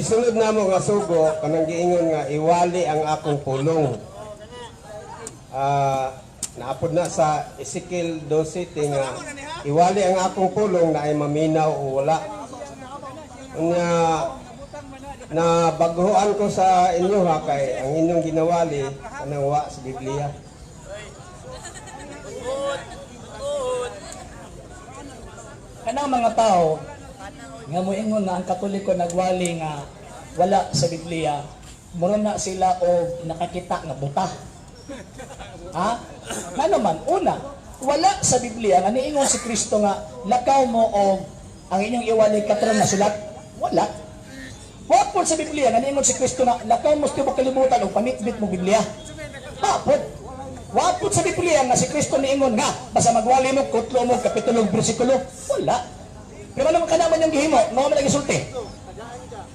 gisunod namo nga sugo kanang giingon nga iwali ang akong pulong. Naapod na sa Ezekiel 12 nga iwali ang akong pulong na ay maminaw o wala. Unya na baguhan ko sa inyo ha kay ang inyong ginawali kanang wa sa Biblia. Kanang mga tao nga moingon nga ang Katoliko nagwali nga wala sa Biblia, mura na sila og nakakita nga buta. Ha? Ano man, una, wala sa Biblia nga niingon si Kristo nga lakaw mo og ang inyong iwali katron na sulat. Wala. Wapod sa Biblia nga niingon si Kristo nga lakaw mo sa kalibutan og pamitbit mo Biblia. Wapod. Wapod sa Biblia nga si Kristo niingon nga basta magwali mo kutlo mo kapitulo bersikulo. Wala. Pero naman kanaman yung gihimo, nga man nagisulti.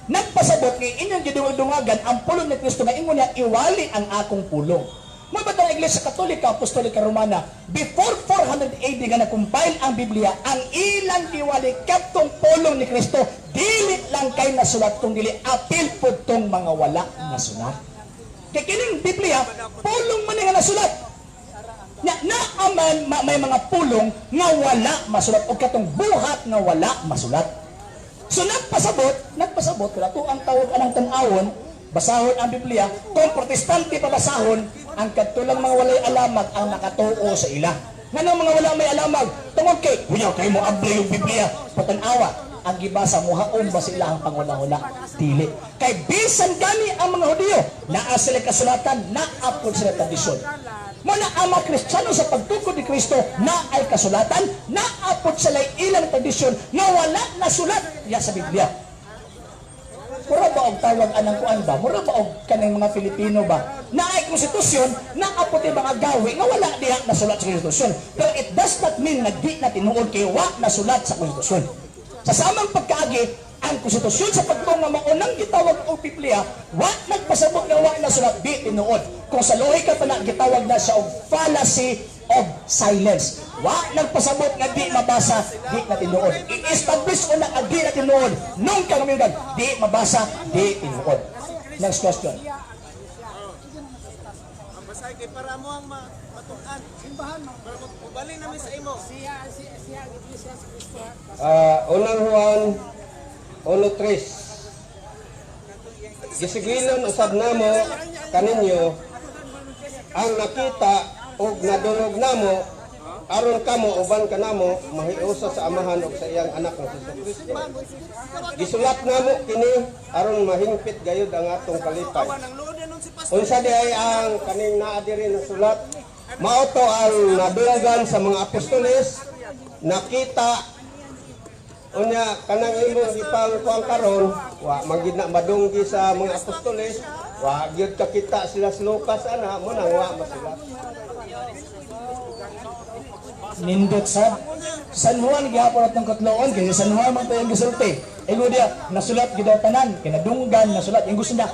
Nagpasabot ni inyong gidungag-dungagan ang pulong ni Kristo nga ingon niya iwali ang akong pulong. Mo ba ang Iglesia Katolika, Apostolika Romana, before 400 AD nga na-compile ang Biblia, ang ilang giwali katong pulong ni Kristo, dili lang kay nasulat tong dili apil po tong mga wala nasulat. Kaya kining Biblia, pulong man nga nasulat. Naaman may mga pulong nga wala masulat o katong buhat nga wala masulat. So nagpasabot kaya to ang tawag anang tan-awon, basahon ang Biblia, kung protestante pa basahon, ang katulang mga walay alamag ang nakatuo sa ila. Nganong mga wala may alamag, tungod kay, huyaw kayo mo abli yung Biblia, patanawa, ang gibasa mo haon ba sila ang panguna-una? Dili. Kay bisan gani ang mga Hudiyo, naa sila kasulatan, naapod sila tradisyon. Muna ang mga Kristiyano sa pagtukod ni Kristo na ay kasulatan, naapod sila ilang tradisyon na wala nasulat ya sa Biblia. Mura ba og tawag anang kuan ba? Mura ba og kanang mga Pilipino ba? Na ay konstitusyon, naapod yung mga gawi nga wala diha nasulat sa konstitusyon. Pero it does not mean na di na tinuod kay wa nasulat sa konstitusyon. Sa samang pagkaagi, ang konstitusyon sa pagtong nga maunang gitawag og Biblia, wa nagpasabot nga wa nasulat di tinuod. Kung sa lohika pa na gitawag na siya og fallacy of silence. Wa nagpasabot nga di mabasa, di na tinuod. I-establish o na di na tinuod. Nung kagamingan, di mabasa, di tinuod. Next question. Kay para mo ang matukan simbahan mo para mubali namin sa imo siya Iglesia sa Kristo. Unang Juan 1:3 gisigilon usab namo kaninyo ang nakita ug nadungog namo aron kamo uban kanamo mahiusa sa amahan ug sa iyang anak nga si Kristo. Gisulat namo kini aron mahingpit gayud ang atong kalipay. Unsa di ay ang kaning naa diri na sulat, mao to ang nadunggan sa mga apostoles, nakita unya kanang imong gipang kuang karon wa magid na madunggi sa mga apostoles, wa gyud kakita sila sa Lucas ana mo nang wa masulat. Nindot sa San Juan gihapon atong katloon kay San Juan man tayong gisulti. Ingo dia nasulat gid daw tanan, kinadunggan nasulat. Ing gusto na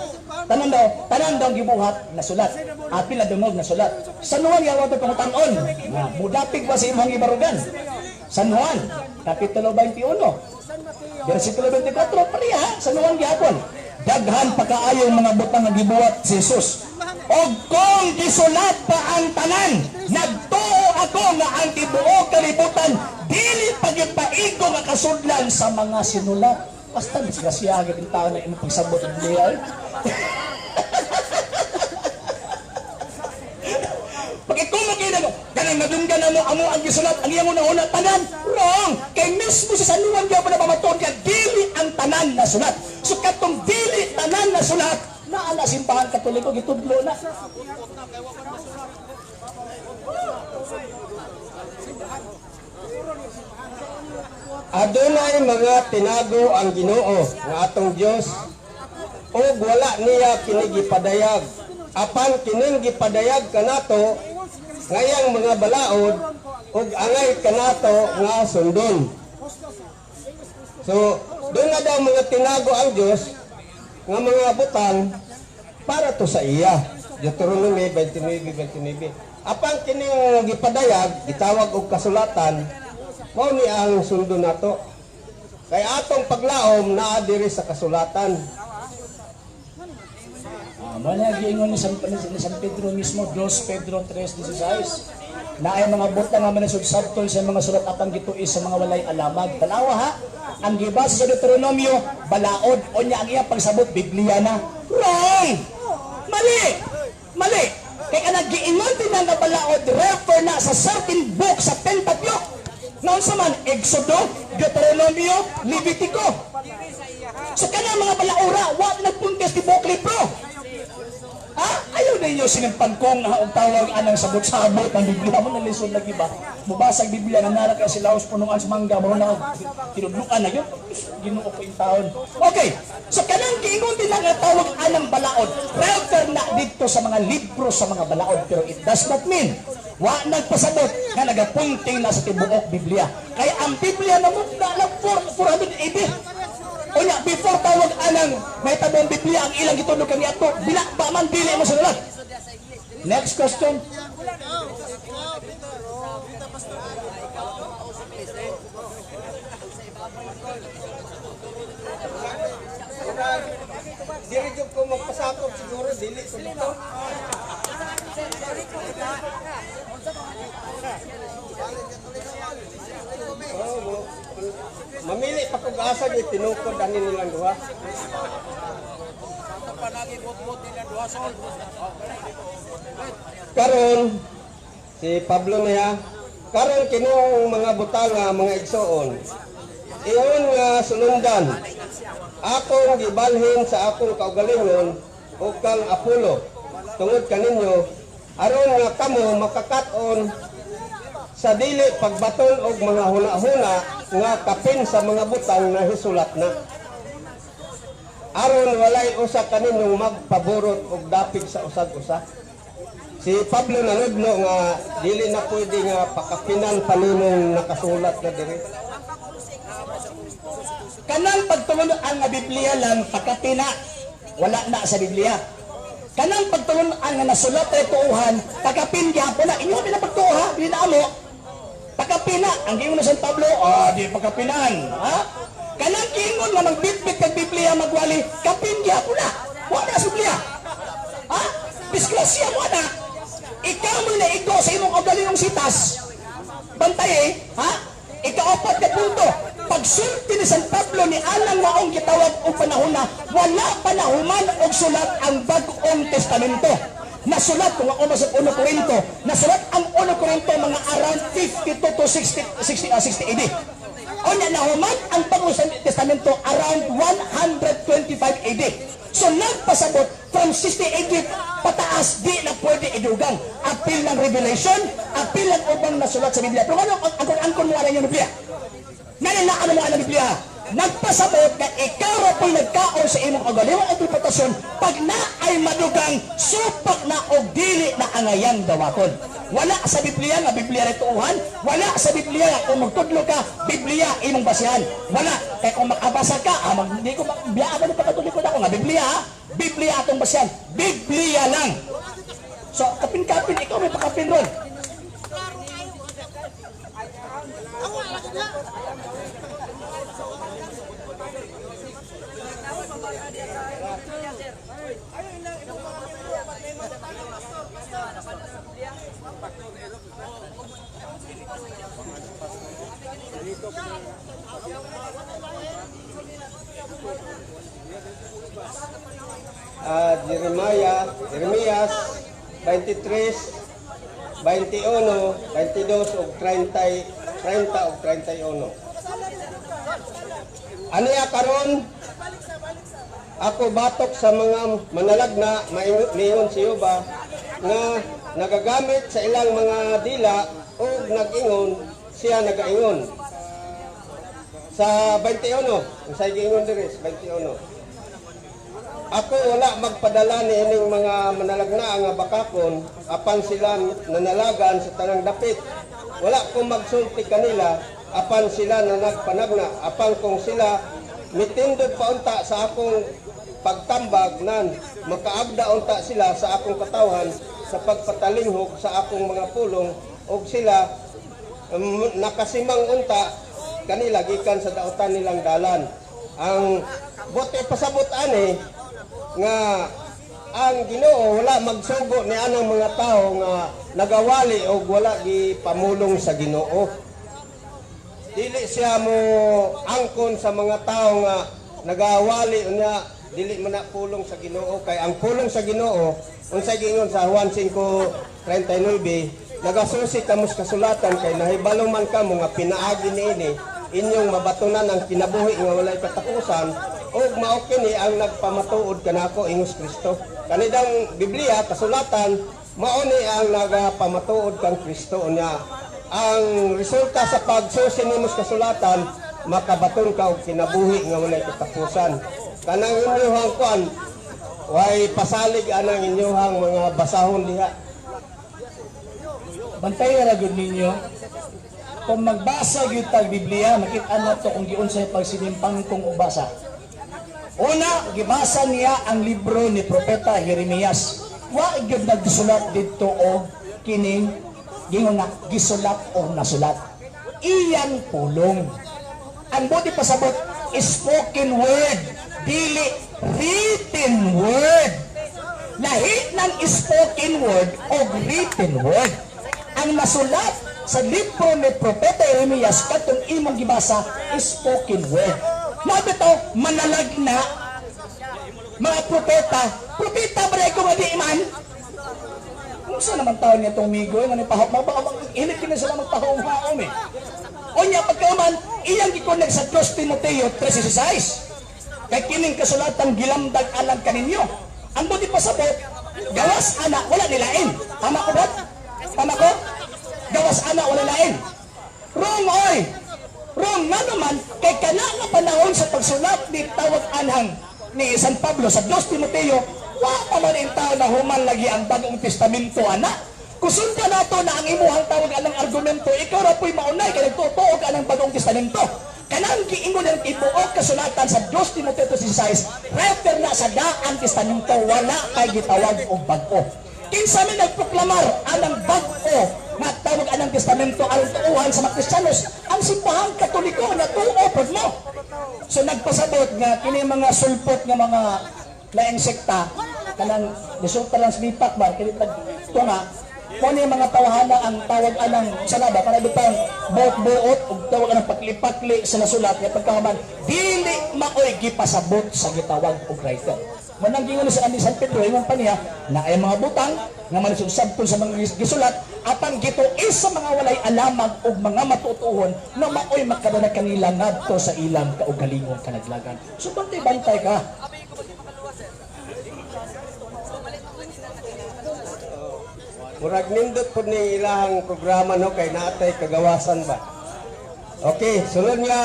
tanan daw gibuhat nasulat. Apil na dungog nasulat. San Juan gihapon atong pangutan-on. Mudapig ba sa imong gibarugan? San Juan kapitulo 21. Bersikulo 24 pareha San Juan gihapon. Daghan pa kaayong mga butang nga gibuhat si Jesus. Og kung gisulat pa ang tanan, nagtuo ako nga ang tibuok kalibutan dili pagpaigo nga kasudlan sa mga sinulat. Basta disgrasya gid ang tao na imong pagsabot ng Biblia. Pagikumo kay namo, kanang madunggan namo amo ang gisulat ang iyang una tanan. Wrong. Kay mismo sa San Juan gyud na pamatud nga dili ang tanan na sulat. So katong dili tanan na sulat, naa na simbahan Katoliko gitudlo na. Adunay mga tinago ang Ginoo nga atong Dios ug wala niya kini gipadayag. Apan kining gipadayag kanato ngayang mga balaod ug angay kanato nga sundon. So, doon nga daw mga tinago ang Dios nga mga butang para to sa iya. Deuteronomy 29:29. Apang kining gipadayag, gitawag og kasulatan, mao ni ang sundo nato. Kay atong paglaom naa diri sa kasulatan. Mga giingon ni San Pedro mismo, 2 Pedro 3:16. Na ay mga buta nga manasudsabtol sa mga sulat apang gituis sa mga walay alamag. Tanawa ha, ang gibasa sa Deuteronomio, balaod o niya ang iya pagsabot, Biblia na. Wrong! Mali! Mali! Kaya ka nag-giingon din nga balaod, refer na sa certain book sa Pentateuch. Noon sa man, Exodo, Deuteronomio, Levitico. So kanya mga balaura, wag nagpuntes ti buok libro. Ha? Ayaw na inyo sinimpag kong tawag anang sabot-sabot ng Biblia mo na lesson lagi ba? Mubasag Biblia na narak ka sila os punungan sa mangga mo na tinudlukan na yun. Ginoo ko yung taon. Okay, so kanang giingon din lang ang tawag anang balaod. Refer na dito sa mga libro sa mga balaod, pero it does not mean wa nagpasabot nga nagapunting na sa tibuok Biblia. Kaya ang Biblia na mo na 400 AD. O niya, before tawag anang may tabong Biblia ang ilang gitulog kang yato, bila ba man dili mo sa nulat? Next question. Dili jud ko magpasakop siguro dili ko dito. Mamili pa kog asa ni tinukod ani nilang duha. Karon si Pablo niya, karon kinuong mga butanga, mga igsoon. Iyon nga sunundan. Akong gibalhin sa akong kaugalingon o kang Apollo tungod kaninyo aron nga kamo makakaton sa dili pagbaton og mga huna-huna nga kapin sa mga butang na hisulat na. Aron walay usa kaninyong magpaborot og dapig sa usag-usa. Si Pablo nanudlo nga dili na pwede nga pakapinan paninong nakasulat na diri. Kanang pagtulunan nga Biblia lang pakapina, wala na sa Biblia. Kanang pagtulunan nga nasulat ay tuuhan, pakapin gyapon na inyo na pagtuha, di na mo. Pakapina, ang giingon na San Pablo, di pagkapinan, ha? Kanang giingon nga magbitbit kag Biblia magwali, kapin gyapon na. Wala sa Biblia. Ha? Disgrasya mo na. Ikaw mo na ikaw sa imong kaugalingong sitas. Bantay ha? Ikaapat na punto. Pagsulti ni San Pablo ni Alang maong gitawag o panahon na wala panahuman og sulat ang Bagong Testamento. Nasulat kung ako sa 1 Corinto, nasulat ang 1 Corinto mga around 52 to 60 AD. O nahuman ang Bagong Testamento around 125 AD. So nagpasabot from 60 AD pataas, di na pwede idugang. Apil ng Revelation, apil ng ubang nasulat sa Biblia. Pero ano ang mo yung Biblia? Naninaan mo ang Biblia. Nagpasabot na ikaw ra po'y nagkaon sa imong kaugalingong interpretasyon pag na ay madugang supak na o dili na angayang dawaton. Wala sa Biblia nga Biblia rin tuuhan, wala sa Biblia nga kung magtudlo ka, Biblia imong basihan. Wala, kaya kung makabasa ka, hindi ko makabiyaan na pagkatulikod ako nga Biblia, Biblia atong basihan, Biblia lang. So, kapin-kapin, ikaw may pakapin ron. Jeremias 23, 21, 22 ug 30 ug 31. Aniya karon ako batok sa mga manalagna mayon si Yoba nga nagagamit sa ilang mga dila o nag-ingon siya nagaingon. Sa 21, ang sa giingon diri sa 21. Ako wala magpadala ni ining mga manalagna nga bakakon apan sila nanalagan sa tanang dapit. Wala ko magsulti kanila apan sila nanagpanagna apan kung sila mitindog paunta sa akong pagtambag nan makaagda unta sila sa akong katawhan sa pagpatalinghog sa akong mga pulong ug sila nakasimang unta kanila gikan sa dautan nilang dalan. Ang bote pasabot ani nga ang Ginoo wala magsugo ni anang mga tao nga nagawali o wala gipamulong sa Ginoo. Dili siya mo angkon sa mga tao nga nagawali unya dili man na pulong sa Ginoo, kay ang pulong sa Ginoo unsay giingon sa Juan 5:39, nagasusi kamo sa kasulatan kay nahibalo man kamo nga pinaagi niini inyong mabatunan ang kinabuhi nga walay katapusan ug mao kini ang nagpamatuod kanako ingos Kristo. Kanidang Biblia kasulatan mao ni ang nagapamatuod kang Kristo unya. Ang resulta sa pagsusi nimo sa kasulatan makabaton ka og kinabuhi nga walay katapusan. Kanang inyong kuan way pasalig anang inyong mga basahon diha. Bantayan na gud ninyo. Kung magbasa gyud tag Biblia, makita nato kung giunsay pagsinimpang kong ubasa. Una, gibasa niya ang libro ni Propeta Jeremias. Wa gyud nagsulat didto og kining gingon nga gisulat o nasulat. Iyang pulong. Ang buti pasabot spoken word, dili written word. Lahi ng spoken word o written word. Ang nasulat sa libro ni Propeta Jeremias katong imong gibasa spoken word. Nabito manalagna mga propeta ba ko nga di man? Kung saan naman tao niya itong migoy nga nipahok, hilit ka na sila magpahong-haom eh. O niya pagkaman, iyang gikoneg sa 2 Timoteo 3:16. Kay kining kasulatan gilamdag alang kaninyo. Ang buti pasabot, gawas anak wala nilain. Tama ko ba? Tama ko? Gawas anak wala lain. Wrong oy. Wrong nga naman kay kana nga panahon sa pagsulat ni tawag anhang ni San Pablo sa 2 Timoteo, wa pa man in tao na human lagi ang Bagong Testamento ana. Kusund ka nato na ang imuhang tawag anang argumento, ikaw ra po'y maunay kay nagtutuo ka ng Bagong Testamento. Kanang giingon ang tibuok kasulatan sa 2 Timoteo 3:16, refer na sa Daang Testamento, wala kay gitawag og bag-o. Kinsa man nagproklamar anang bag-o nga tawag anang testamento aron tuuhan sa mga Kristiyanos, ang simbahang Katoliko nga tuo pud mo. So nagpasabot nga kini mga sulpot nga mga laing sekta kanang resulta lang slipak ba kini tunga mo ni mga tawhana ang tawag anang salaba para bitang buot-buot ug tawag anang pakli-pakli sa nasulat nga pagkahuman dili maoy gipasabot sa gitawag og writer. Manang gingon sa ani San Pedro ingon pa niya na ay mga butang nga manisugsabton sa mga gisulat apan gituis sa mga walay alamag ug mga matutuhon na maoy makadana kanila ngadto sa ilang kaugalingong kanaglagan. So bantay-bantay ka. Murag nindot po ni ilahang programa no kay naatay kagawasan ba. Okay, sunod nga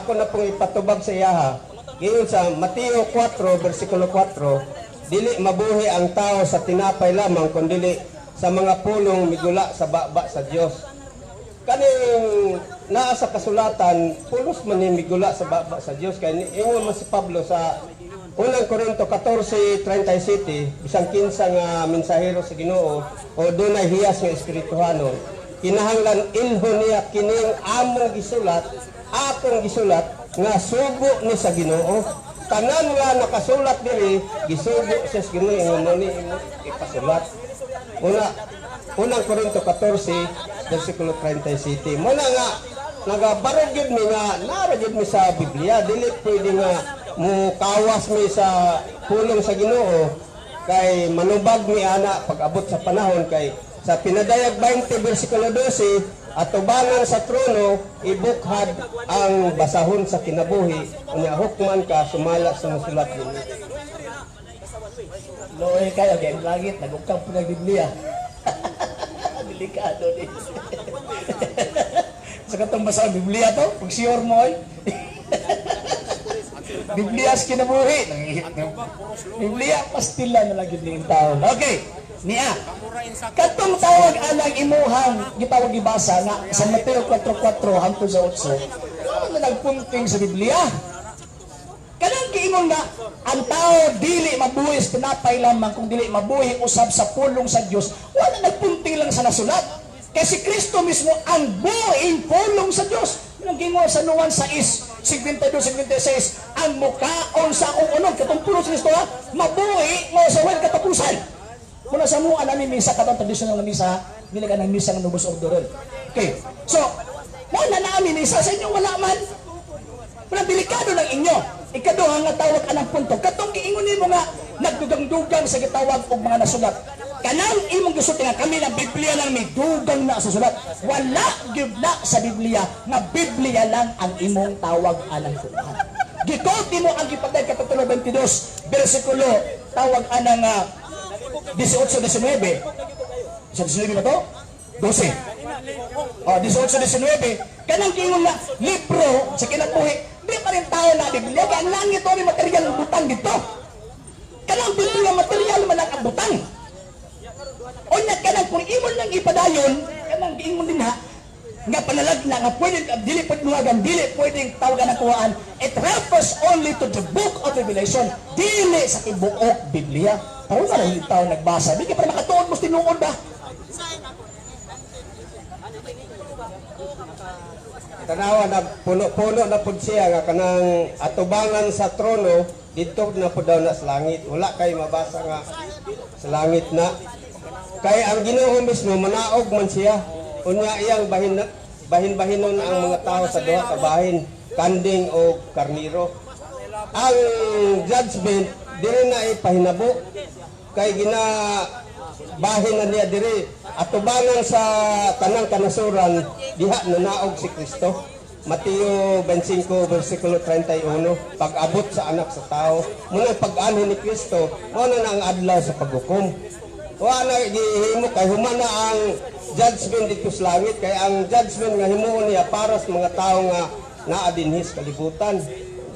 ako na pong ipatubag sa iyaha. Ngayon sa Mateo 4 versikulo 4, dili mabuhi ang tao sa tinapay lamang kundi sa mga pulong migula sa baba sa Dios. Kaning naa sa kasulatan, pulos man ni migula sa baba sa Dios kay ingon man si Pablo sa unang Korinto 14:37, bisang kinsa nga mensahero sa Ginoo o dunay hiyas nga espirituhano, kinahanglan inhon niya kining among gisulat, atong gisulat nga sugo ni sa Ginoo. Tanan nga nakasulat diri gisugo sa Ginoo ingon ni ipasulat. Unang Korinto 14 versikulo 37. Muna nga nagabarog gyud mi nga nara gyud mi sa Biblia, dili pwede nga mo kawas mi sa pulong sa Ginoo kay manubag mi ana pag-abot sa panahon kay sa Pinadayag 20 versikulo 12 atubangan sa trono ibukhad ang basahon sa kinabuhi unya hukman ka sumala sa nasulat dinhi. Loy kayo kay langit nagukang po ng Biblia. Delikado din. Sa katong basa ang Biblia to, pag sure mo ay. Biblia sa kinabuhi. Biblia, pastila na lang yun yung taon. Okay, niya. Katong tawag anang imuhang gitawag ibasa nga sa Mateo 4:4 hangtod sa 8. Ano na nagpunting sa Biblia? Kanang giingon nga ang tao dili mabuhi sa tinapay lamang kung dili mabuhi usab sa pulong sa Dios. Wala nagpunting lang sa nasulat. Kaya si Kristo mismo ang buhing pulong sa Dios. Ang gingon sa Juan 6:52-56, ang mukaon sa akong unod katong pulong sa Kristo mabuhi mo sa wala katapos katapusan. Muna sa mga namin misa, katong traditional na misa, nila ka ng misa ng Novus Ordo. Okay, so, muna namin misa, sa inyo wala man. Walang delikado ng inyo. Ikaduha nga tawag anang punto. Katong giingon mo nga, nagdugang-dugang sa gitawag o mga nasulat. Kanang imong gusto nga kami ng Biblia lang may dugang na sa sulat. Wala gibla sa Biblia nga Biblia lang ang imong tawag anang Quran. Gikoti mo ang gipatay kapitulo 22 bersikulo tawag anang 18-19. Sa 19 ba to? 12. Oh, 18-19. Kanang giingon nga libro sa kinabuhi, di pa rin tao na Biblia kaya ang langit o material ng butang dito. Kanang Biblia material man ang butang. O na kanang kung imon lang ipadayon, kanang giingon din ha, nga panalag na nga pwede dili pagluwagan, dili pwedeng tawagan ang kuhaan. It refers only to the book of Revelation, dili sa tibuok Biblia. Tao na lang tao nagbasa, di ka para makatuon mo tinuod ba? Tanawa na puno-puno na pud siya nga kanang atubangan sa trono dito na pud daw na sa langit. Wala kay mabasa nga sa langit na. Kay ang Ginoo mismo manaog man siya. Unya iyang bahin-bahinon ang mga tao sa duha ka bahin, kanding o karniro. Ang judgment diri na ipahinabo kay bahin na niya diri atubangan sa tanang kanasuran diha nanaog si Kristo. Mateo 25 versikulo 31 pag-abot sa anak sa tao muna pag-anhin ni Kristo mo na ang adlaw sa paghukom. Wala gihimo kay humana ang judgment dito sa langit kay ang judgment nga himuon niya para sa mga tao nga naa dinhi sa kalibutan.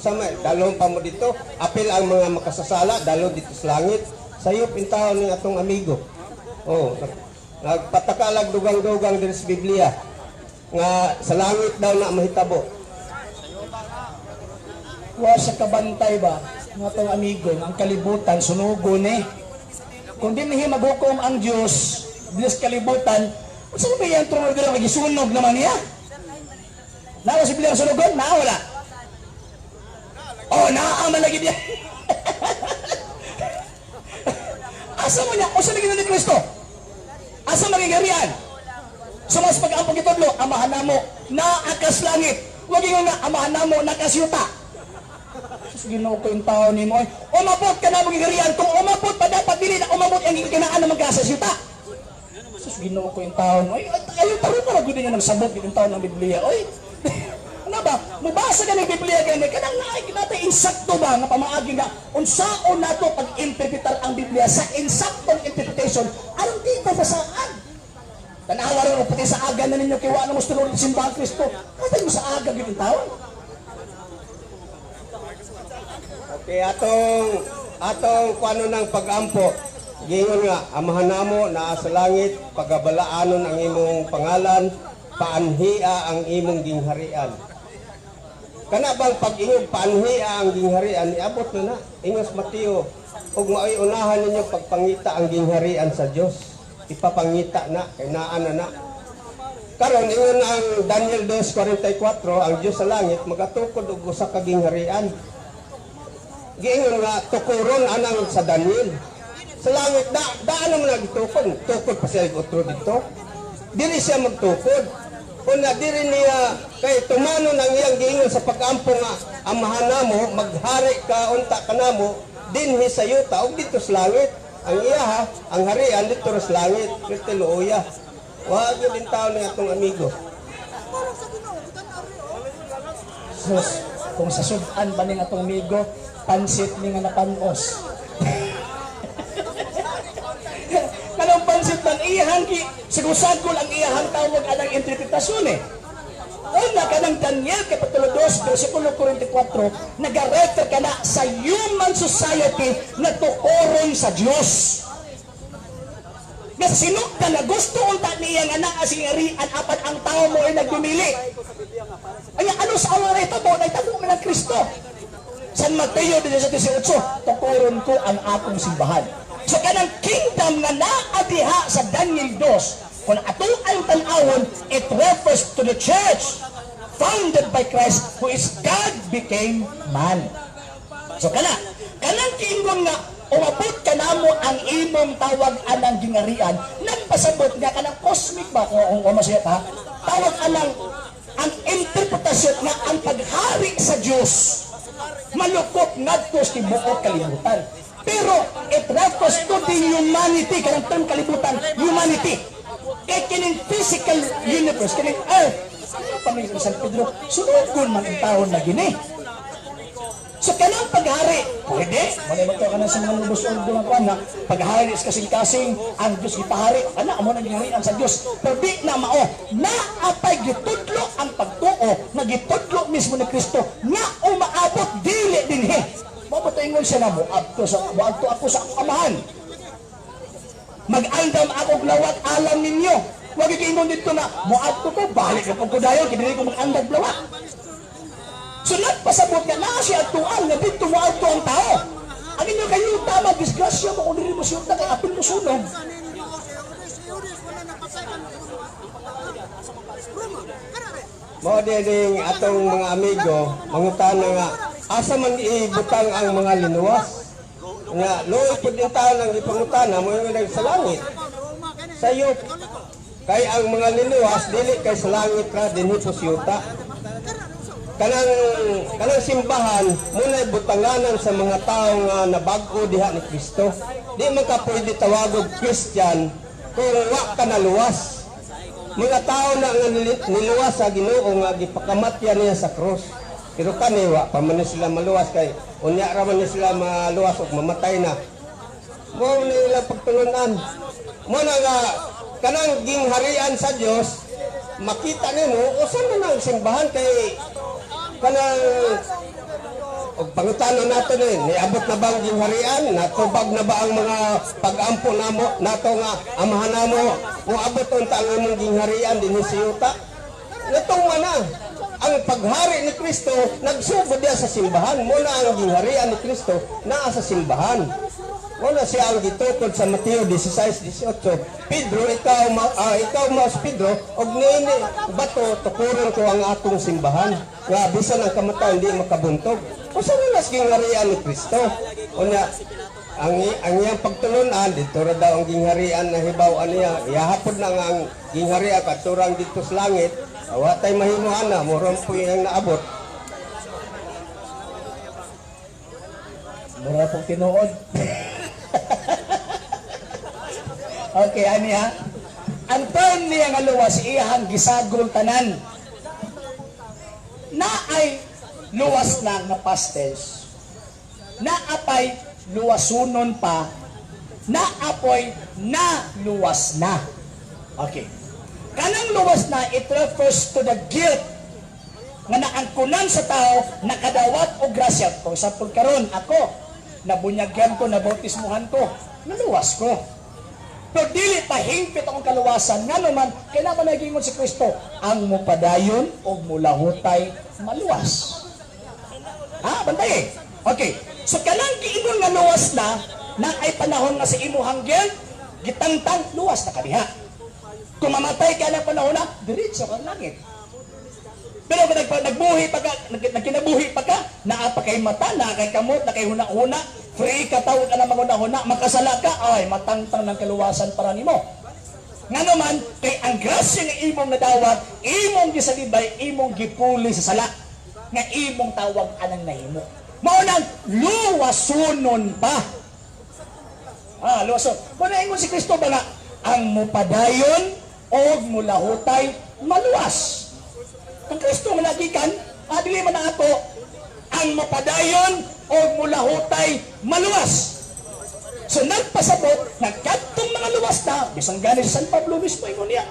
Sama dalon pa mo dito apil ang mga makasasala dalon dito sa langit. Sayop intawon ni atong amigo. Oh, nagpatakalag dugang-dugang diri sa Biblia nga sa langit daw na mahitabo. Wa sa kabantay ba nga tong amigo ang kalibutan sunugon eh. Kung di niya maghukom ang Diyos sa kalibutan, saan ba yan trono dito magisunog naman niya? Nawa si Biblia sunugon? Wala. Oh, naaman lagi niya. Asa mo niya? O sa naging ni Kristo? Asa magigarian? So mas pag-ampang itodlo, amahan na mo na akas langit. Huwag yung nga, amahan na mo na kasyuta. Sus, Ginoo ko yung tao ni mo. Umabot ka na magigarian. Kung umabot pa dapat dili na umabot ang kinaan na magkasasyuta. Sus, Ginoo ko yung tao mo. Ayun, taro para gudin niya nagsabot yung tao ng Biblia. Oy, ano ba? Mubasa ka ng Biblia ganyan. Kanang naay natin insakto ba nga pamaagi nga unsaon nato pag-interpretar ang Biblia sa insaktong interpretation aron dito pa saan? Tanawa rin pati sa aga na ninyo kiwa na mo sunod ng simbahan Kristo. Katay mo sa aga gawin tao. Okay, atong kuano ng pag-ampo. Gingon nga amahan namo naa sa langit pagabalaanon ang imong pangalan, paanhia ang imong gingharian. Kana bang pag-ingog paanhia ang gingharian iabot na ingos Mateo ug maoy unahan ninyo pagpangita ang gingharian sa Dios. Ipapangita na kay naa na. Karon ingon ang Daniel 2:44 ang Dios sa langit magatukod og usa ka gingharian. Giingon nga tukuron anang sa Daniel. Sa langit daan naman nagtukod. Tukod pa siya utro dito. Dili siya magtukod. Una diri niya kay tumano nang iyang giingon sa pag-ampo nga amahan namo maghari ka unta kanamo dinhi sa yuta ug dito sa langit. Ang iya ang harian dito sa langit. Kristeluya. Wa gyud din tawo ni atong amigo. Sus, kung sa sudan ba ning atong amigo, pansit ni nga napanos. Kanang pansit man iyang sigusagol ang iyang tawag anang interpretasyon eh. Una kanang Daniel kapitulo 2 bersikulo 44 nagarefer kana sa human society na tukoron sa Dios. Nga sinugdan na gusto unta niya nga naa singarian apat ang tao mo ay nagdumili. Ay ano sa awang rito mo naitabo man ang Kristo. San Mateo 17:18 tukoron ko ang akong simbahan. So kanang kingdom nga naa diha sa Daniel 2 kung ato ang tan-awon, it refers to the church founded by Christ who is God became man. So kanang kiingon nga umabot ka namo ang imong tawag anang gingarian, nagpasabot nga kanang cosmic ba kung masaya ta? Tawag anang ang interpretasyon nga ang paghari sa Dios malukot ngadto sa tibuok kalibutan. Pero it refers to the humanity, kanang term kalibutan, humanity. Kaya kining physical universe, kining earth, pamilya San Pedro, sunod man ang taon na gini. So kanang paghari, pwede, malibag ka na sa mga lubos o dumakuan na paghari is kasing-kasing ang Diyos ipahari, amo na ginarian sa Diyos. Pero di na mao, naapay gitudlo ang pagtuo, na gitudlo mismo ni Kristo, nga umaabot dili dinhi. Mabutingon siya na mo, abto ako sa amahan. Mag-andam akong lawat alam ninyo. Huwag ikingon dito na, moabto ko, balik na pagkudayon, kinili ko mag-andam lawat. So nagpasabot nga na siya atuan nga dito mo ato ang tao. Ang inyo kayo tama, disgrasya mo kung dili mo siya kay apil mo sunog. Mao din atong mga amigo, mangutana nga asa man ibutang ang mga linuwas. Nga luoy pud din taon ang ipangutana mo yung sa langit. Sayo kay ang mga linuwas dili kay sa langit ra dinhi po siyuta. Kanang simbahan muna butanganan sa mga tao nga nabag-o diha ni Kristo. Di man ka pwede tawagog Christian kung wa ka naluwas. Mga tao na nga niluwas sa Ginoo nga gipakamatyan niya sa krus. Pero kaniwa pa man sila maluwas kay unya ra man sila maluwas ug mamatay na. Mo nila pagtulunan. Mo na nga kanang gingharian sa Dios makita nimo usa na ang simbahan kay kanang og pangutana nato ni niabot na bang gingharian, natubag na ba ang mga pag-ampo namo nato nga amahan namo kung abot unta ang imong gingharian dinhi sa yuta. Nitong mana ang paghari ni Kristo nagsugod diya sa simbahan. Muna ang gingharian ni Kristo naa sa simbahan. Wala siya ang gitukod sa Mateo 16:18. Pedro, ikaw mas Pedro, og nini bato tukuron ko ang atong simbahan. Nga bisan ang kamatayon di makabuntog. Usa na nas gingharian ni Kristo. Unya ang iyang pagtulunan dito ra daw ang gingharian na hibaw-an niya. Ihapod na nga ang gingharian katurang dito sa langit. Wa tay mahimuhan na mo po yang naabot. Mura pong tinuod. Okay, ani ha. Ang term niya nga luwas iyang gisagol tanan. Na ay luwas lang na pastels. Na apay luwasunon pa. Na apoy na luwas na. Okay. Kanang luwas na, it refers to the guilt nga naangkunan sa tao nakadawat o grasya. For example, karon ako nabunyagyan ko, nabautismuhan ko, naluwas ko. Pero dili pa hingpit akong kaluwasan nga naman kailangan nagingon si Kristo ang mupadayon o mulahutay maluwas. Bantay. Okay. So kanang giingon nga luwas na ay panahon nga sa imuhang guilt gitangtang luwas na kadiha. Kung mamatay ka ng panahon na diretso kang langit. Pero kung nagbuhi pa ka, nagkinabuhi pa ka, naa pa kay mata, naa kay kamot, na kay huna-huna, free ka tawag ka na mga makasala ka, ay matangtang ng kaluwasan para nimo. Nga naman, kay ang grasya nga imong nadawat, imong gisalibay, imong gipuli sa sala, nga imong tawag anang nahimo. Maunang luwasunon pa. Luwason. Muna ingon si Kristo ba nga, ang mupadayon o mulahutay maluwas. Ang Kristo malagikan, dili man na ato ang mapadayon o mulahutay maluwas. So nagpasabot, nagkatong mga luwas na, bisang gani sa San Pablo mismo ingon niya,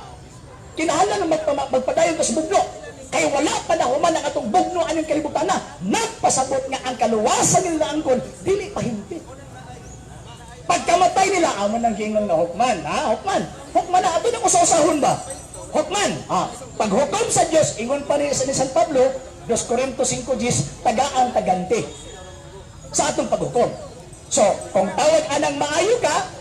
kinahanglan na magpadayon sa bugno. Kaya wala pa na human ang atong bugno anong kalibutan na, nagpasabot nga ang kaluwasan nila angkon, dili pahimpit. Pagkamatay nila, amo nang gingon na hukman. Hukman na, ato na ko sa usahon ba? Hukman. Paghukom sa Diyos, ingon pa ni San Pablo, 2 Corinto 5:10, tagaan taganti sa atong paghukom. So, kung tawag anang maayo ka,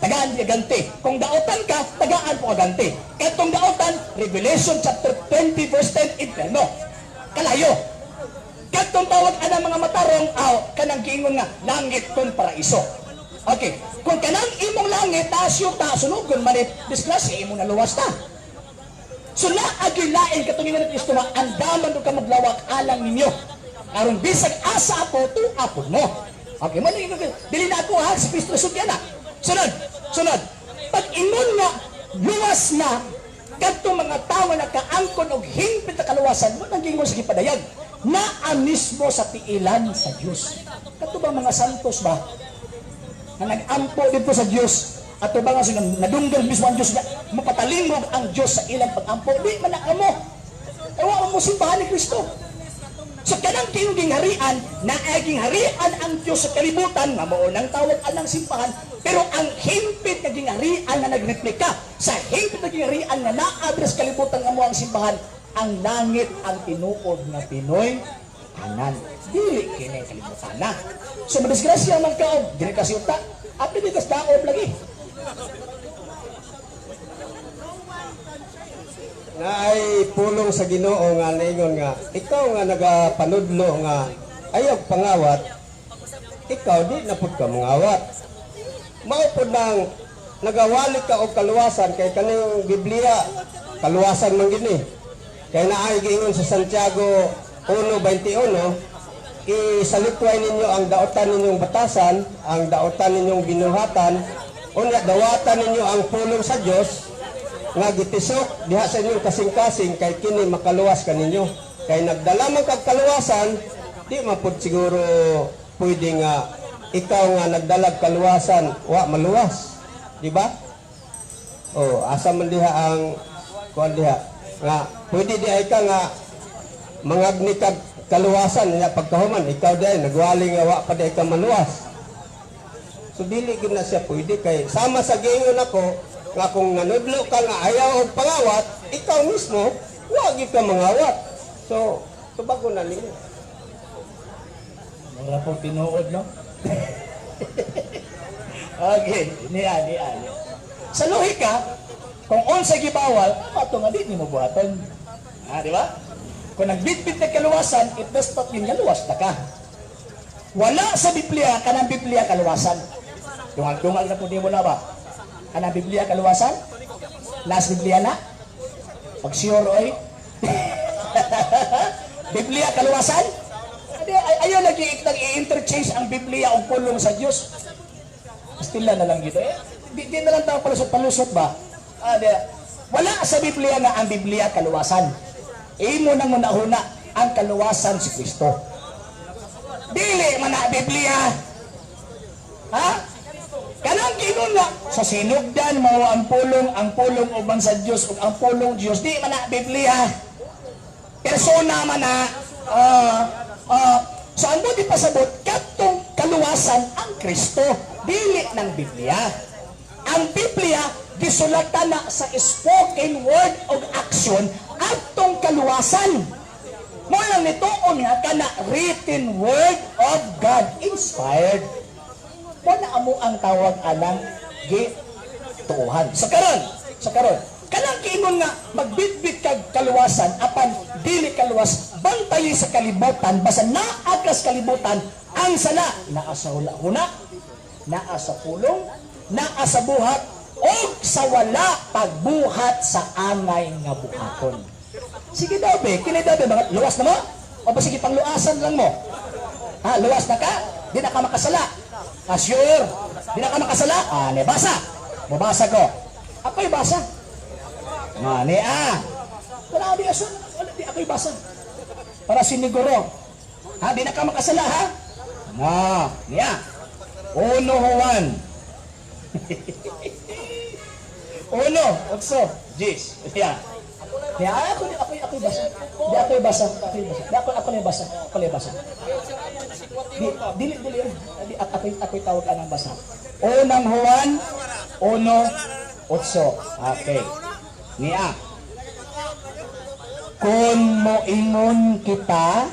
tagaan taganti. Kung daotan ka, tagaan po kaganti. Katong daotan, Revelation chapter 20 verse 10, inferno. Kalayo. Kat katong tawag ana mga matarong kanang giingon nga langit kon paraiso. Okay, kung kanang imong langit taasyo ta sunugon manit disgrasya imong naluwas ta. So naagilain katong ni Kristo nga andaman ka maglawak alang ninyo. Aron bisag asa ako tu apod mo. Okay, man dili na ako ha si Kristo sud na. Sunod. Pag ingon nga luwas na kadtong mga tawo na kaangkon og hingpit na kaluwasan mo nang gingon sa gipadayag naa mismo sa tiilan sa Dios. Kadto ba mga santos ba na nag-ampo dito sa Dios ato ba nga sila nadunggan mismo ang Dios nga mapatalingog ang Dios sa ilang pag-ampo di man na amo. Ewa mo simbahan ni Kristo. So kanang tinging harian na aging harian ang Diyos sa kalibutan nga mao nang tawag anang simbahan pero ang himpit na gingharian na nagreplika sa himpit na gingharian nga naadres kalibutan nga mo ang simbahan ang langit ang tinuod nga Pinoy tanan dili kini kalibutan na. So madisgrasya man kaog dili ka siyuta apil di kas daob lagi. Na ay pulong sa Ginoo nga naingon nga ikaw nga nagapanudlo nga ayaw pangawat ikaw di na pud ka mangawat mao pud nang nagawali ka og kaluwasan kay kaning Biblia kaluwasan man gini kay naay giingon sa Santiago 1:21 isalitway ninyo ang daotan ninyong batasan ang daotan ninyong binuhatan unya dawatan ninyo ang pulong sa Dios nga gitisok diha sa inyong kasing-kasing kay kini makaluwas kaninyo kay nagdala man kag kaluwasan di mapud siguro pwede nga ikaw nga nagdalag kaluwasan wa maluwas di ba asa man diha ang kuan diha nga pwede di ay ka nga mangagni kag kaluwasan nya pagkahuman ikaw di nagwali nga wa pa di ka maluwas so dili gid na siya pwede kay sama sa giingon ako nga kung nanudlo ka nga ayaw og pangawat, ikaw mismo, wag ka mangawat. So bago na ninyo. Mura po tinuod, no? Okay, niya. Sa lohika, kung unsa gibawal, ato nga di mo buhaton. Di ba? Kung nagbitbit na kaluwasan, it does not mean luwas na ka. Wala sa Biblia, kanang Biblia kaluwasan. Dungal na po di mo na ba? Ana Biblia kaluwasan? Last Biblia na? Pag-sure oy. Biblia kaluwasan? Ayaw nag-i-interchange ang Biblia o pulong sa Diyos. Pastila na lang dito Di na lang tayo palusot ba? Wala sa Biblia nga ang Biblia kaluwasan. Imo nang munahuna ang kaluwasan si Kristo. Dili man na Biblia. Ha? Kanang ginon nga sa sinugdan mao ang pulong uban sa Dios ug ang pulong Dios di man na Biblia. Persona man na so ang di pasabot katong kaluwasan ang Kristo dili ng Biblia. Ang Biblia gisulatan na sa spoken word of action atong kaluwasan. Mo lang nituon nga kana written word of God inspired. Wala amo ang tawag anang gituuhan. Sa karon. Kanang kiingon nga magbitbit kag kaluwasan apan dili kaluwas bantay sa kalibutan basta naagkas kalibutan ang sala naa sa huna, naa sa pulong, naa sa buhat o sa wala pagbuhat sa angay nga buhaton. Sige daw be, kini daw be mga luwas na mo? O ba sige pangluasan lang mo? Luwas na ka? Di na ka makasala. Sure. Di na ka makasala? Basa. Mabasa ko. Ako'y basa. Wala di aso. Di ako'y basa. Para siniguro. Di na ka makasala ha? Niya. 1 Juan. 1, 8, 10. Yan. Ako'y basa. Di ako'y basa. Ako'y basa. Dili yun. Ako'y tawag anang basa. 1 Juan 1:8. Okay. Niya. Kung moingon kita,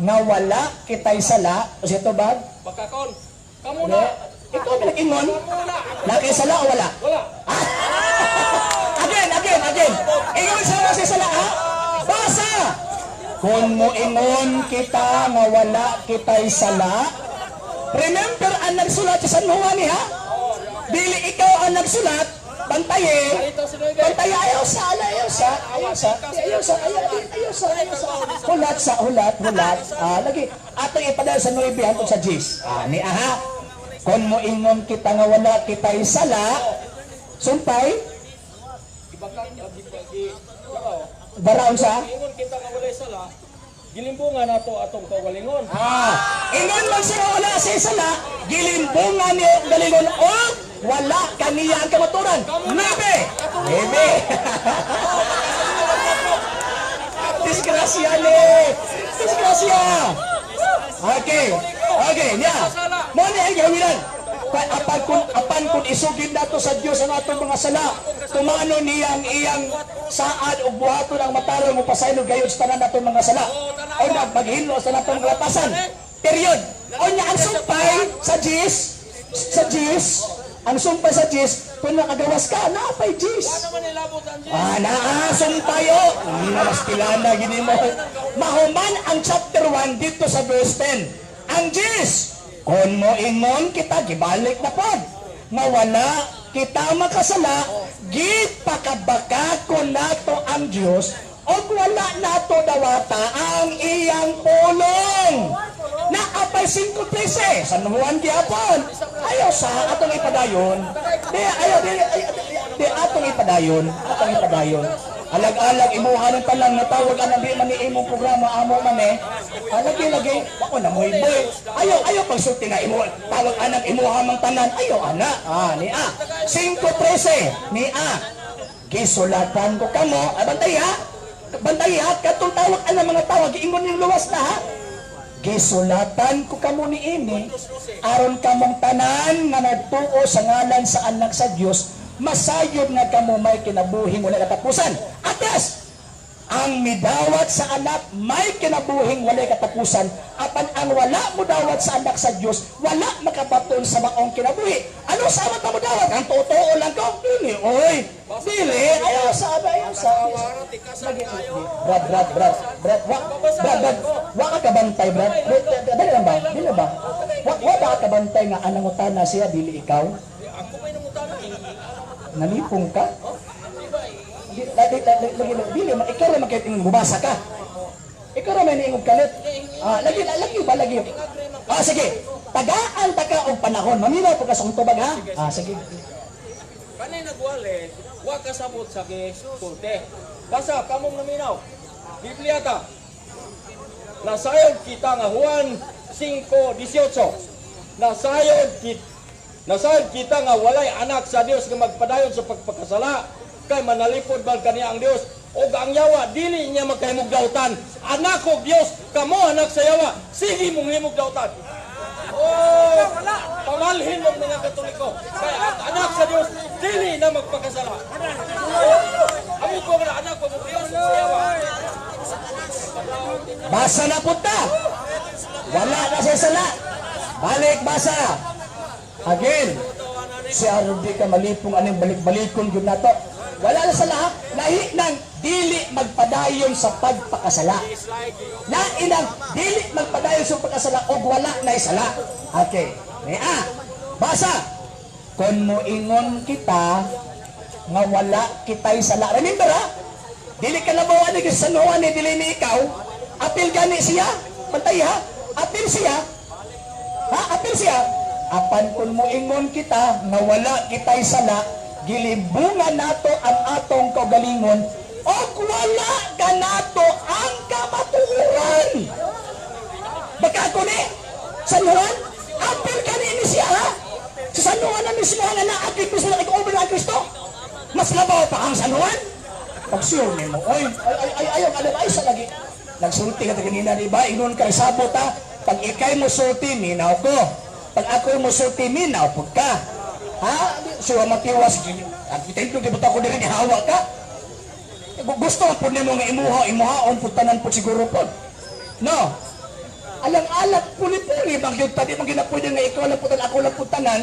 nga wala kita'y sala, o siya to ba? Pagkakon. Kamu na. Ikaw pinag-ingon? Na kay sala o wala? Wala. Again. Ingon sa sala, ha? Basa! Kung moingon kita nga wala kitay sala, remember ang nagsulat sa San Juan ha? Dili ikaw ang nagsulat, bantaye, ayaw sa, hulat, lagi, atong ipadala sa 9 hangtod sa 10, ni aha, kung moingon kita nga wala kitay sala, sumpay, baraon sa, Ingon kita nga walay sala, gilimbungan nato atong kagalingon. ingon man siya wala sa sala, gilimbungan niyo galingon o wala kaniya ang kamaturan. Nebe! Disgrasya ni! Disgrasya! Okay, niya. Mo ni ang gawilan. Apan kun isugid nato sa Dios ang atong mga sala, tumano niyang iyang saad o buhaton ang matarong mo pasaylo gayud sa tanan natong mga sala. O maghinlo sa natong lapasan. Period. O niya ang sumpay sa Jis, ang sumpay sa Jis, kung nakagawas ka, naapay Jis. Sumpay o. Nastilana, gini mo. Mahuman ang chapter 1 dito sa verse 10. Ang Jis, kung mo ingon kita, gibalik na po. Nga wala kita makasala, gipakabaka ko nato ang Diyos, o wala nato dawata ang iyang pulong. Naapay 5:13, San Juan Giapon. Ayaw sa atong ipadayon. Di atong ipadayon. Alag-alag imuhanan pa lang natawag ang nabi man ni imong programa amo man lagi ako na moy boy. Ayaw pagsulti nga imo tawag anak imuhamang tanan. Ayaw ana. Ni a 5:13 ni a. Gisulatan ko kamo. Bantay ha. Katong tawag ana mga tawag ingon yung luwas na ha. Gisulatan ko kamo ni ini aron kamong tanan nga nagtuo sa ngalan sa anak sa Dios. Masayod nga kamo may kinabuhing wala katapusan. Atas, ang midawat sa anak may kinabuhing wala katapusan. Apan ang wala mo dawat sa anak sa Diyos, wala makabaton sa maong kinabuhi. Ano sa amat mo dawat? Ang totoo lang ko? Dili, oy. Dili, ayaw sa. Brad. Waka ka bantay, Brad. Dali lang ba? Waka ka bantay nga anangutana siya, dili ikaw? Nanipong ka? Dili man, ikaw rin magkaiting bumasa ka. Ikaw rin may niingog kalit. Lagi ba? Sige. Tagaan ta ka og panahon. Maminaw po ka sa tubag ha? Sige. Kanay nagwali, wa kasabot sa kisulti. Basta kamong naminaw. Biblia ta. Nasayod kita nga Juan 5:18. Nasayod kita nga walay anak sa Dios nga magpadayon sa pagpakasala kay manalipod bang kaniya ang Dios o ang yawa dili niya magkahimugdautan. Anak og Dios, kamo anak sa yawa, sige mong himugdautan. Pamalhin mong mga Katoliko kay ang anak sa Dios dili na magpakasala. Amo ko nga anak og Dios sa yawa. Basa na punta. Wala na siya sala. Balik basa. Again, si Arudi ka malipong anong balik-balikon yun na to. Wala na sa lahat, lahi ng dili magpadayon sa pagpakasala. Lahi ng dili magpadayon sa pagpakasala o wala na isala. Okay, basa. Kung moingon kita, nga wala kita'y sala. Remember ha? Dili ka na bawa ni San Juan ni dili ni ikaw. Apil gani siya. Pantay ha? Apil siya. Apil siya. Apan kung moingon kita nga wala kita'y sala, gilibungan nato ang atong kaugalingon o wala ka nato ang kamatuoran. Baka ako ni San Juan, apil ka ni siya ha? Sa San Juan na mismo nga naakit mo sila ikaw ang Kristo. Mas labaw pa ang San Juan. Pag-sure mo, ayaw alam ay sa lagi. Nagsulti ka kanina, di ba? Inon ka sabot ha? Pag ikay mo sulti, minaw ko. Pag ako mo sulti, minaw po ka. Suwa matiwas. At itay ko, di ba ako din ihawa ka? Gusto ang po mo nga imuha, po tanan po siguro po. No? Alang-alat, puli-puli, magyod tadi, magginapwede nga ikaw lang po tanan, ako lang po tanan.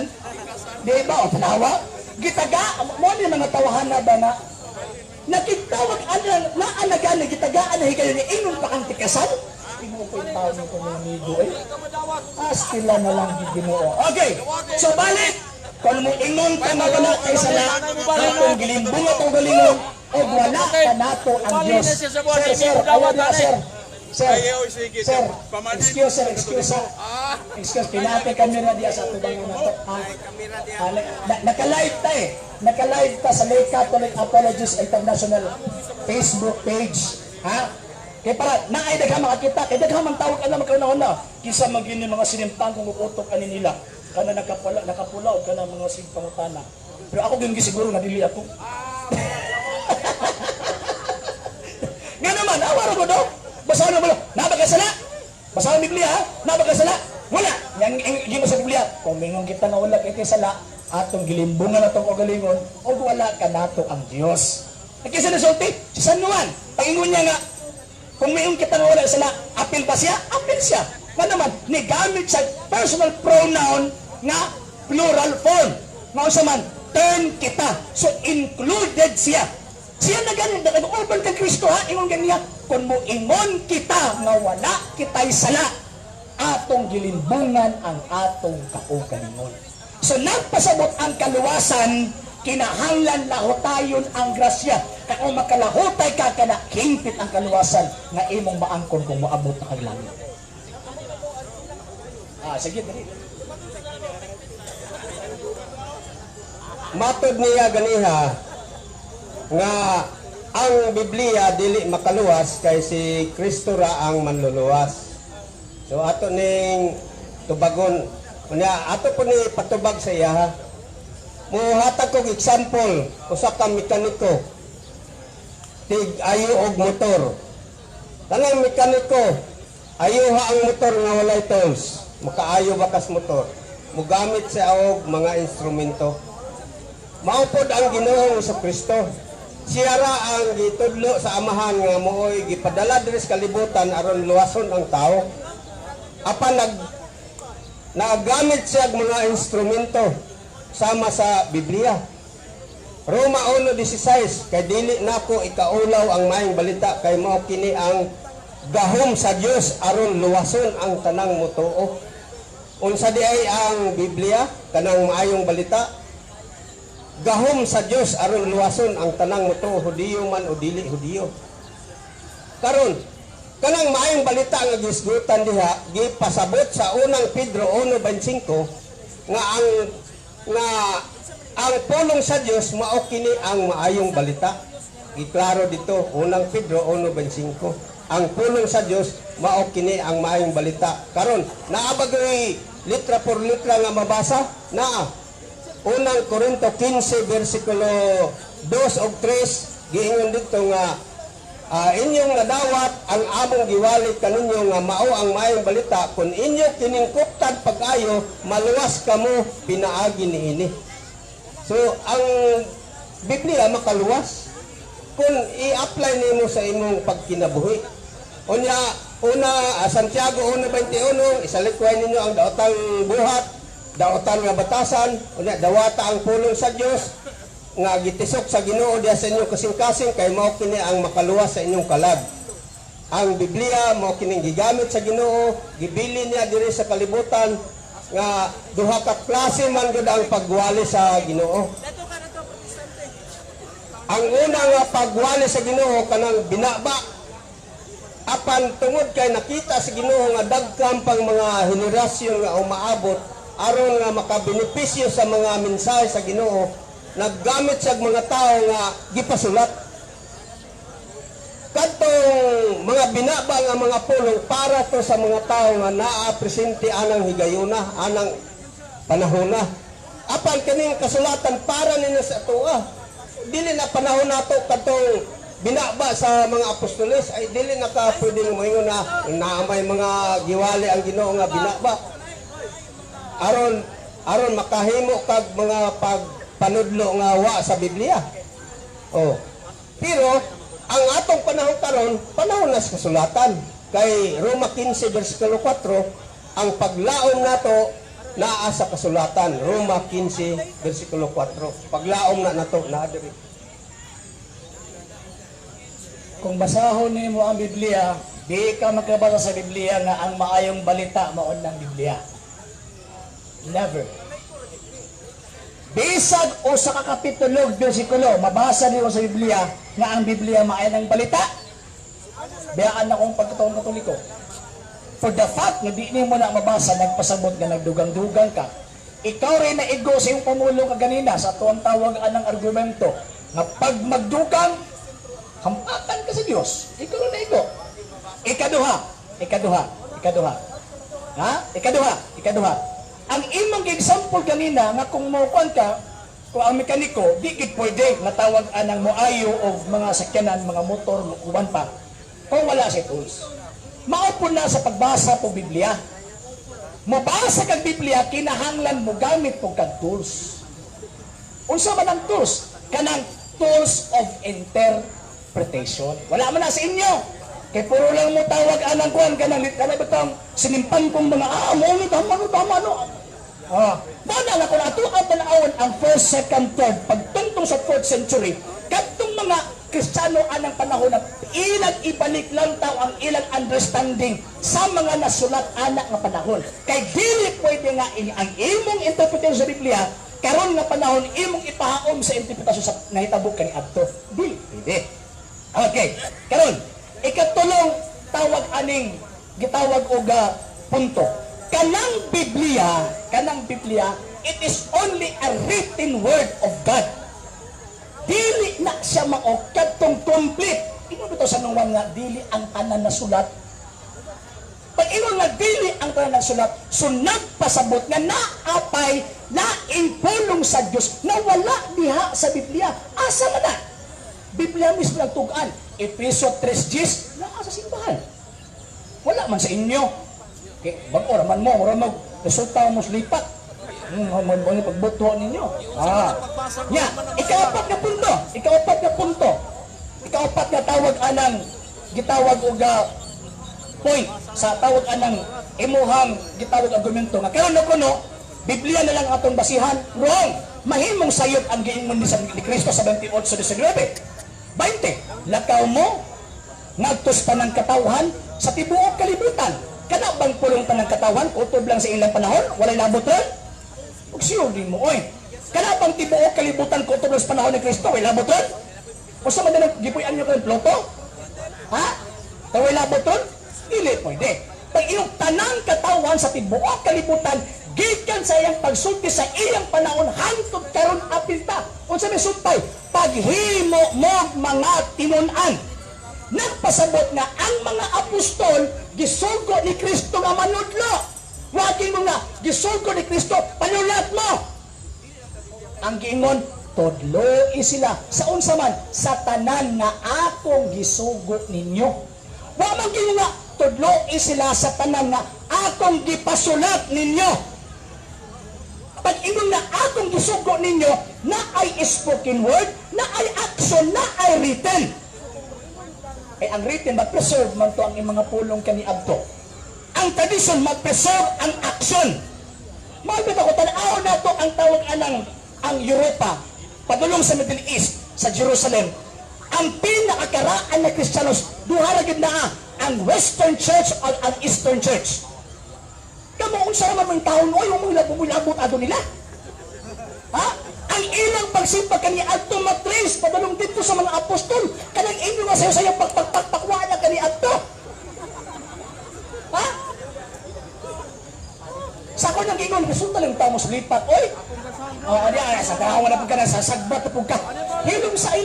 Di ba? O tanawa? Gitaga, mo ni mga tawahan na ba na? nakitawag na anagan gitagaan na higayon ni ingon pa kang tikasan. Imo ko yung tao nito ng amigo eh. Astila na lang giginoo. Okay, so balik. Kung mo ingon ka na wala kay sala, atong gilimbong atong galingon, o wala ka nato ang Diyos. Sir, ayaw na sir. Sir, excuse, pinati kami na diya sa tubangan na to. Naka-live ta eh. Naka-live ta sa Lake Catholic Apologists International Facebook page. Ha? Kaya para, naay daghang makakita, kaya daghang mang tawag ka na magkaroon na. Kisa maging mga sinimpang kung uputok ani nila. Kana nakapula o kana mga simpangutana. Pero ako ganyan siguro na dili ako. Nga naman, awara ko daw. Basahan mo ba? Nabagkasala? Basahan ang Biblia ha? Nabagkasala? Wala! Yung sa Biblia, kung mingon kita na wala kay sala, atong gilimbungan atong kagalingon, o wala ka nato ang Diyos. Nagkisa na sulti, si San Juan, pangingon niya nga, kung mingon kita na wala sala, apil ba siya? Apil siya. Nga naman, nigamit sa personal pronoun nga plural form. Nga sa man, turn kita. So, included siya. Siya na ganun, nag-urban kang Kristo ha, ingon ganyan, kung mo ingon kita nga wala kita'y sala, atong gilimbungan ang atong kaugalingon. So nagpasabot ang kaluwasan, kinahanglan lahotayon ang grasya. Kung makalahotay ka, kinakimpit ang kaluwasan nga imong maangkon kung maabot na kang langit. Sige, dali. Matod niya ganiha nga ang Biblia dili makaluwas kay si Kristo ra ang manluluwas. So ato ning tubagon unya ato po ni patubag sa iya ha. Muhatag kog example usa ka mekaniko tig ayo og motor. Tanang mekaniko ayuha ang motor nga walay tools, makaayo bakas motor. Mugamit siya og mga instrumento. Maupod ang Ginoo sa Kristo. Siya ra ang gitudlo sa amahan nga mooy gipadala diri sa kalibutan aron luwason ang tao. Apan nagamit siya og mga instrumento sama sa Biblia. Roma 1:16 kay dili nako ikaulaw ang maayong balita kay mao kini ang gahom sa Dios aron luwason ang tanang mutuo. Unsa di ay ang Biblia kanang maayong balita? Gahom sa Dios aron luwason ang tanang mutuo, Hudiyo man o dili Hudiyo. Karon kanang maayong balita nga gisgutan diha gipasabot sa unang Pedro 1:25 nga ang pulong sa Dios mao kini ang maayong balita. Giklaro dito unang Pedro 1:25. Ang pulong sa Dios mao kini ang maayong balita. Karon naabagoy litra por litra nga mabasa naa. Unang Korinto 15 versikulo 2 ug 3 giingon dito nga inyong nadawat ang among giwalit kaninyo nga mao ang maayong balita kun inyo kiningkuptan pag-ayo maluwas kamo pinaagi niini. So ang Biblia makaluwas kung i-apply nimo sa imong pagkinabuhi. Unya una Santiago 1:21 isalikway ninyo ang daotang buhat, daotan nga batasan, unya dawata ang pulong sa Dios nga gitisok sa Ginoo diha sa inyong kasing-kasing kay mao kini ang makaluwas sa inyong kalag. Ang Biblia mao kining gigamit sa Ginoo, gibilin niya diri sa kalibutan nga duha ka klase man gud ang pagwali sa Ginoo. Ang una nga pagwali sa Ginoo kanang binaba. Apan tungod kay nakita sa Ginoo nga dagkam pang mga henerasyon nga umaabot aron nga makabenepisyo sa mga mensahe sa Ginoo, naggamit siya mga tao nga gipasulat. Kadtong mga binaba nga mga pulong para to sa mga tao nga naa presente anang higayuna, anang panahona. Apan kining kasulatan para nila sa tuwa. Dili na panahon nato kadtong binaba sa mga apostoles ay dili na ka pwedeng moingon na naamay mga giwali ang Ginoo nga binaba. Aron makahimo kag mga pagpanudlo nga wa sa Biblia. Pero ang atong panahon karon, panahon na sa kasulatan. Kay Roma 15 versikulo 4, ang paglaom nato naa sa kasulatan. Roma 15 versikulo 4. Paglaom na nato naa diri. Kung basahon nimo ang Biblia, di ka makabasa sa Biblia nga ang maayong balita maon ng Biblia. Never. Bisag o sa kakapitulog bersikulo, mabasa niyo sa Biblia nga ang Biblia maayong balita. Biyaan akong pagkatawang Katoliko. For the fact na di mo na mabasa, nagpasabot nga nagdugang-dugang ka, ikaw rin na igo sa iyong pamulo kaganina sa tuwang tawag anang argumento na pag magdugang, hampatan ka sa Diyos. Ikaw rin na igo. Ikaduha. Ang imong example kanina nga kung maukuan ka, kung ang mekaniko, di gid pwede natawag anang moayo o mga sakyanan, mga motor, uban pa, kung wala si tools. Maupo na sa pagbasa po Biblia. Mabasa kang Biblia, kinahanglan mo gamit po kang tools. Unsa man ang tools? Kanang tools of interpretation. Wala man na sa inyo. Kaya puro lang mo tawag anang kuhan ka ng litang sinimpan kong mga mo, tama no. Bana na kung ato ang panahon ang 1st, 2nd, 3rd, pagtungtong sa 4th century, katong mga Kristiyano anang panahon na ilang ibalik lang tao ang ilang understanding sa mga nasulat anak nga panahon. Kay dili pwede nga ang imong interpretation sa Biblia karon nga panahon imong ipahaom sa interpretasyon sa nahitabo kani adto. Dili pwede. Okay, karon ikatulong tawag aning gitawag og punto. Kanang Biblia, it is only a written word of God. Dili na siya mao kadtong complete. Ino bitaw sa nuwan nga dili ang tanan na sulat. Pag ino nga dili ang tanan na sulat, so nagpasabot nga naapay laing pulong sa Dios na wala diha sa Biblia. Asa man na? Biblia mismo nagtugan. Efeso 3:10 naa sa simbahan. Wala man sa inyo. Okay, bag-o raman mo, resulta mo lipat. Mga pagbuto ninyo. Ikaw-apat na tawag anang gitawag og point sa tawag anang imuhang gitawag argumento nga karon kuno Biblia na lang atong basihan. Wrong. Mahimong sayop ang giingon ni Kristo sa 28:19. 20. Lakaw mo ngadtos tanang katawhan sa tibuok kalibutan. Kana bang pulong tanang katawhan utob lang sa ilang panahon? Walay labot ron? Pagsiyo din mo, oy. Kanapang tibuok kalibutan ko ito sa panahon ni Kristo, way laboton? O sa madalang gipuyan nyo kayong Pluto? Ha? Way laboton? Dili pwede. Pag iyong tanang katawan sa tibuok kalibutan, gikan sa iyang pagsulti sa iyang panahon, hantod karon apilta. Kung sa may sumpay, paghimo mo mga tinunan. Nagpasabot nga ang mga apostol, gisugo ni Kristo nga manudlo. Wagin mo nga, gisugo ni Kristo, panulat mo. Ang giingon, todloi sila. Sa unsa man, sa tanan nga akong gisugo ninyo. Wa man giingon nga, todloi sila sa tanan nga akong gipasulat ninyo. Pag ingon nga akong gisugo ninyo, na ay spoken word, na ay action, na ay written. Ang written, mag-preserve man to ang mga pulong kaniadto. Ang tradition, mag-preserve ang action. Magbit ako, tanaw na to ang tawag ang Europa, padulong sa Middle East, sa Jerusalem. Ang pinakakaraan na Kristiyanos, duharagid na ang Western Church o ang Eastern Church. Kamu, unsa naman mga taon, oy, umulabot ado nila. Ha? Ang ilang pagsimpa kani adto matrace, padulong dito sa mga apostol, kanang inyo nga sayo pagpakpakwa na kani adto. Ha? Sa ako nang ingon, resulta lang tao mo sulipat. Oy! Sa kahawa na pagka sa sagbat na pagka. Hilom sa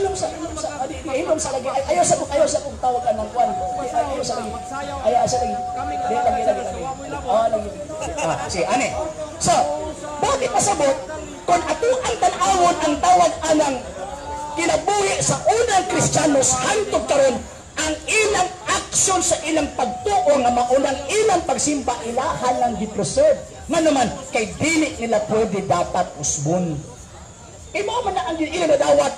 lagi. Ayaw sa kong tawagan ng kwan. Ayaw sa lagi. Lagi. Ane. So, bakit pasabot? Kung ato ang tanawon ang tawag anang kinabuhi sa unang Kristiyanos hantod karon ang ilang action sa ilang pagtuo nga maunang ilang pagsimba ilahan lang gi-preserve. Nga naman, kay dili nila pwede dapat usbon. Kay mo man na ang ilang nadawat,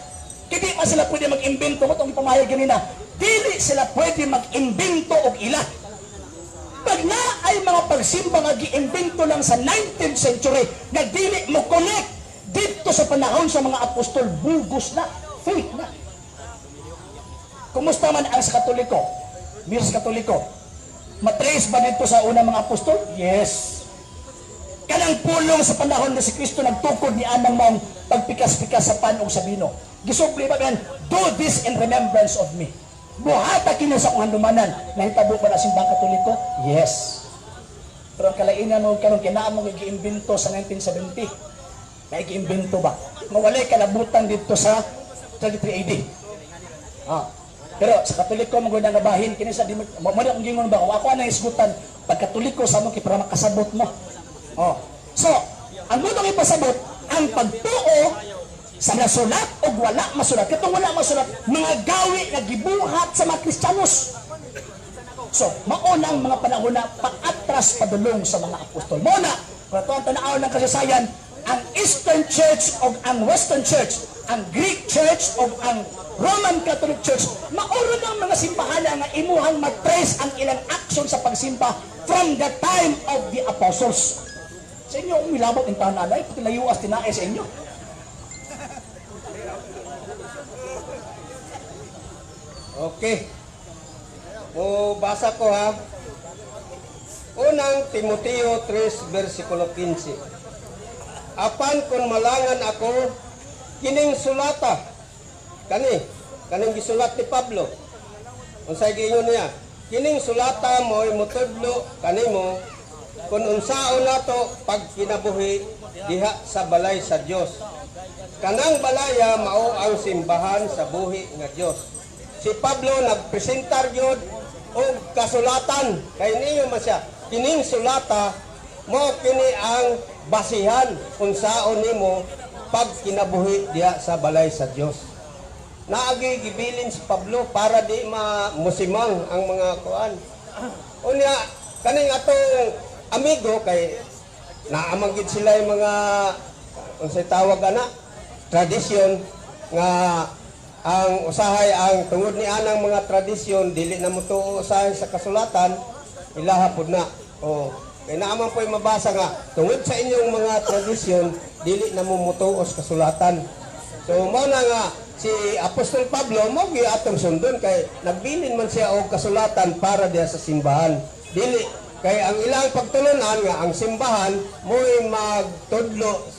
kay di man sila pwede mag-imbento mo itong pamayag ganina. Dili sila pwede mag-imbento og ila. Pag na ay mga pagsimba nga gi-imbento lang sa 19th century, nga dili mo connect dito sa panahon sa mga apostol, bugos na, fake na. Kumusta man ang sa Katoliko? Mir sa Katoliko. Matrace ba dito sa unang mga apostol? Yes. Kanang pulong sa panahon na si Kristo nagtukod ni anang maong pagpikas-pikas sa panog sa bino. Gisubli ba yan? Do this in remembrance of me. Buhata kini sa kong handumanan. Nahitabo ba na simbang Katoliko? Yes. Pero ang kalainan mo karon kinaan mo gi-imbento sa 1970. Na gi-imbento ba? Mawalay kalabutan dito sa 33 AD. Pero sa Katoliko mo gud nga bahin kini sa mo akong gingon ba ako ana isgutan pag Katoliko sa mo para makasabot mo. So, ang mo ipasabot ang pagtuo sa nasulat o wala masulat. Katong wala masulat, mga gawi na gibuhat sa mga Kristiyanos. So, maunang mga panahon na paatras padulong sa mga apostol. Muna, kung ito ang tanaw ng kasaysayan, ang Eastern Church o ang Western Church, ang Greek Church o ang Roman Catholic Church, mauro ng mga simbahan nga imuhang matrace ang ilang action sa pagsimba from the time of the apostles. Sa inyo, umilabot ng tananay, pati layuas tinae sa inyo. Okay. O basa ko ha. Unang Timoteo 3 versikulo 15. Apan kung malangan ako kining sulata kaning gisulat ni Pablo. Unsay giingon niya? Kining sulata mo'y mutudlo kanimo kung unsaon nato pag kinabuhi diha sa balay sa Dios. Kanang balaya mao ang simbahan sa buhi nga Dios. Si Pablo nagpresentar gyud og kasulatan kay niyo man siya. Kining sulata mo kini ang basihan kung saon nimo pag kinabuhi diha sa balay sa Dios. Naagi gibilin si Pablo para di musimang ang mga kuan. Unya kaning atong amigo kay naamanggid sila yung mga unsay tawag ana tradisyon nga ang usahay ang tungod ni anang mga tradisyon dili na mo tuo usahay sa kasulatan ilaha pud na. Kay naaman po mabasa nga tungod sa inyong mga tradisyon dili na mo mutuos kasulatan. So mo na nga si Apostol Pablo mo gi atong sundon kay nagbilin man siya og kasulatan para diha sa simbahan. Dili kay ang ilang pagtulunan nga ang simbahan mo'y magtudlo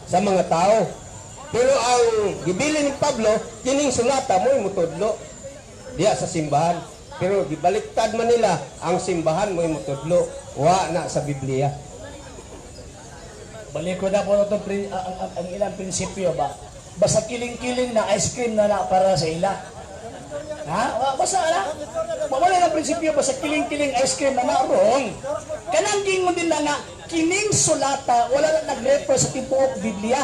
sa mga tao. Pero ang gibilin ni Pablo, kining sulata mo'y mutudlo diya sa simbahan. Pero gibaliktad man nila, ang simbahan mo'y mutudlo. Wa na sa Biblia. Balik ko na po itong ang ilang prinsipyo ba? Basta kiling-kiling na ice cream na para sa ila. Ha? Basta na? Mawala ng prinsipyo basta kiling-kiling ice cream na wrong. Kanang gingon din na nga, kining sulata, wala na nag-refer sa tibuok Biblia.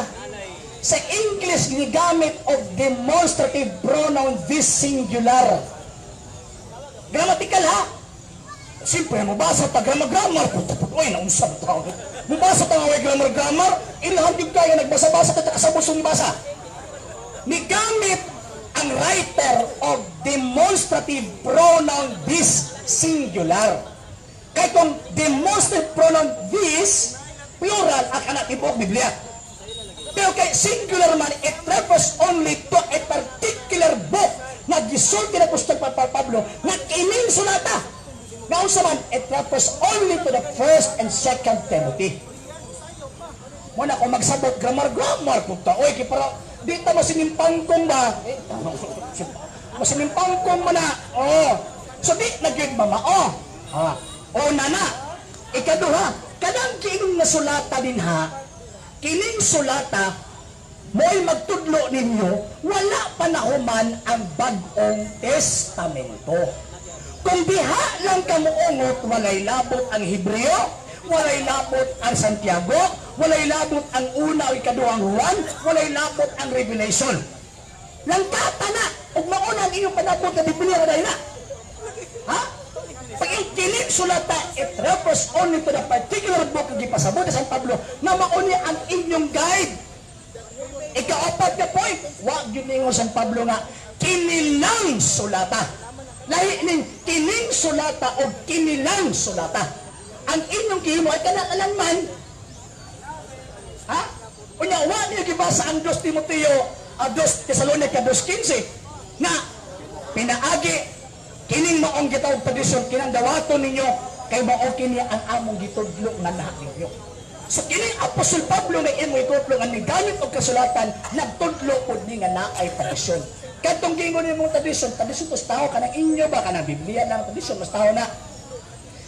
Sa English, ginigamit of demonstrative pronoun this singular. Grammatical ha? Siyempre, mabasa ta grammar-grammar. Uy, nausap tao. Mabasa ta nga grammar-grammar, ilahandib kayo, nagbasa-basa ka kasabusong basa. Nigamit ang writer of demonstrative pronoun this singular. Kaya kung demonstrative pronoun this, plural ang anak tibuok Biblia. Pero kay singular man, it refers only to a particular book na gisulti na Apostol Pablo na kining sulata. Naunsa man, it refers only to the 1st and 2nd Timothy. Muna kung magsabot grammar punta. Oy, para di ta masinimpangkong ba? Masinimpangkong mo na. So di nagyud mamao. Nana. Ikaduha, kadang kining nasulata din ha. Kining sulata mo'y magtudlo ninyo, wala panahuman ang bagong testamento. Kung diha lang kamuungot, walay labot ang Hebreo, walay labot ang Santiago, walay labot ang una o ikaduhang Juan, walay labot ang Revelation. Langkata na, ug mauna ang inyong panabot na Biblia na na. Ha? Pag yung kining sulata, it refers only to the particular book na gipasabot sa San Pablo na mauni ang inyong guide. Ika-apat na point, wag yun ninyo San Pablo nga, kinilang sulata. Lahi ning kining sulata o kinilang sulata. Ang inyong kihimo ay kanakalan man. Ha? Unya, wag niyo gibasa ang 2 Timoteo, 2 Tesalonica 2:15 na pinaagi kining maong gitawag tradisyon kinang dawaton ninyo kay mao kini ang among gitudlo nga lahat ninyo. So kining Apostol Pablo na imo itutlo nga ni gamit og kasulatan nagtudlo pod ni nga naay tradisyon. Kadtong gingon nimo tradisyon to sa tao kanang inyo ba kanang Biblia lang tradisyon mas tao na.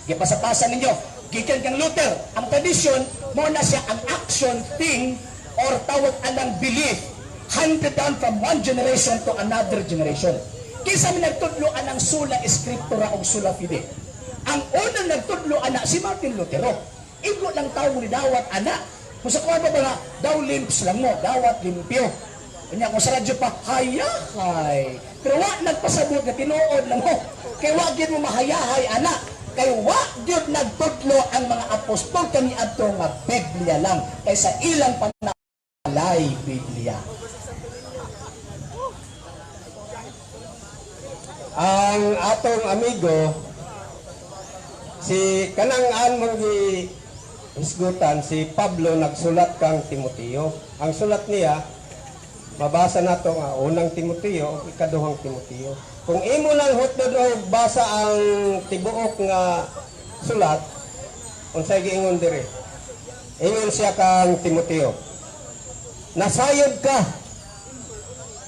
Gipasa-pasa ninyo gikan kang Luther ang tradisyon mo na siya ang action thing or tawag anang belief handed down from one generation to another generation. Kisa mi nagtudloan ang sola escritura o sola fide. Ang unang nagtudloan na si Martin Lutero. Igo lang tao mo ni dawat anak. Kung sa kuha ba nga, daw limps lang mo, dawat limpyo. Kanya kung sa radyo pa, hayahay. Pero wag nagpasabot na tinuod lang mo. Kaya wag yun mo mahayahay anak. Kaya wag yun nagtudlo ang mga apostol kani adto nga Biblia lang. Kaysa ilang panalay Biblia. Ang atong amigo si kanang-an mong isgutan si Pablo nagsulat kang Timoteo. Ang sulat niya mabasa nato nga unang Timoteo ug ikaduhang Timoteo. Kung imo lang hutod og basa ang tibuok nga sulat unsay giingon dire? Ingon siya kang Timoteo. Nasayod ka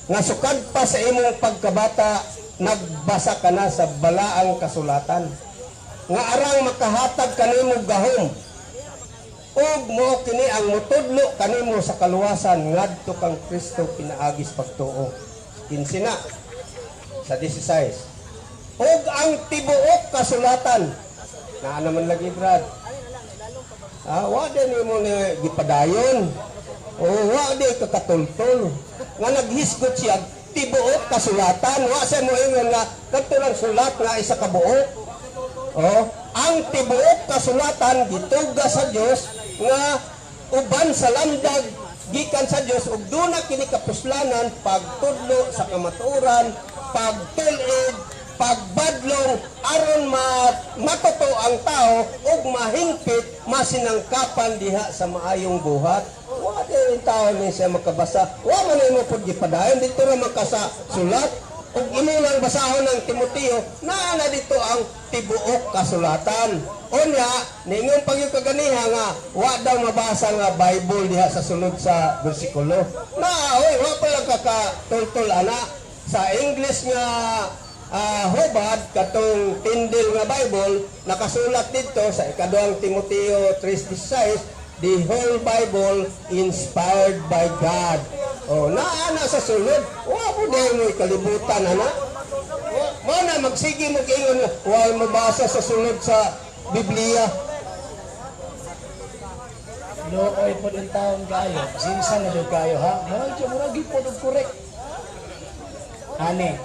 nga sukad pa sa imong pagkabata nagbasa ka na sa balaang kasulatan nga arang makahatag kanimo gahom ug mo kini ang mutudlo kanimo sa kaluwasan ngadto kang Kristo pinaagis pagtuo. 15 na sa 16 ug ang tibuok kasulatan naa naman lagi Brad wa din mo ni gipadayon o wa di kakatultol nga naghisgot siya tibuok kasulatan wa sa mo ingon nga kadto lang sulat nga isa ka buok. Ang tibuok kasulatan gituga sa Dios nga uban sa lamdag gikan sa Dios ug duna kini kapuslanan pagtudlo sa kamatuoran, pagtul-id, pagbadlong aron matuto ang tao ug mahingpit masinangkapan diha sa maayong buhat. Wa din tao ni siya makabasa. Wa man imo pud gipadayon dito ra makasa sulat ug imo lang basahon ng Timoteo naa na dito ang tibuok kasulatan. Unya ningon pag yung kaganiha nga wa daw mabasa nga Bible diha sa sulod sa bersikulo. Oy wa pala kakatultol ana sa English nga hubad katong tindil nga Bible nakasulat dito sa ikaduhang Timoteo 3:16 the whole Bible inspired by God. Naana sa sulod. Wa po dahil mo ikalibutan, ana. Mo na magsige mo ingon wa mo basa sa sulod sa Biblia. Looy po ng taong gayo. Sinsa na doon kayo, ha? Muragi po doon correct. Ani,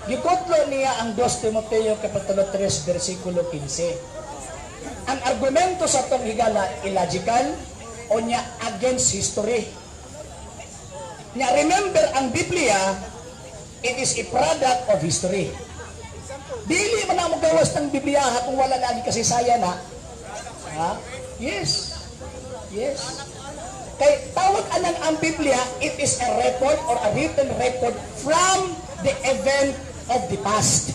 gikotlo niya ang 2 Timoteo kapitulo 3, versikulo 15. Ang argumento sa itong higala, illogical o niya against history. Niya, remember, ang Biblia, it is a product of history. Dili man na magawas ng Biblia kung wala lagi kasaysayan na. Ha? Yes. Yes. Kay tawag anang ang Biblia, it is a record or a written record from the event of the past.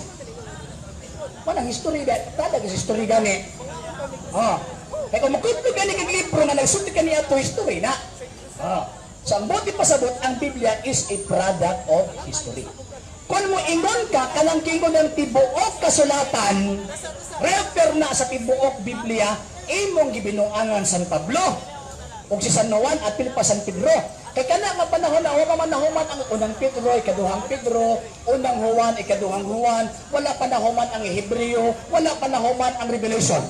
Manang history ba? Talaga history gani. Kaya kung makutlo gani kag libro nga nagsulti kaniya to history na. So ang buti pasabot, ang Biblia is a product of history. Kung mo ingon ka, kanang kingon ng tibuok kasulatan, refer na sa tibuok Biblia, imong gibinuangan San Pablo, o si San Juan at Pilpa San Pedro. Kaya kana nga panahon na, wala manahuman ang unang Pedro, ikaduhang Pedro, unang Juan, ikaduhang Juan, wala panahuman ang Hebreo, wala panahuman ang Revelation.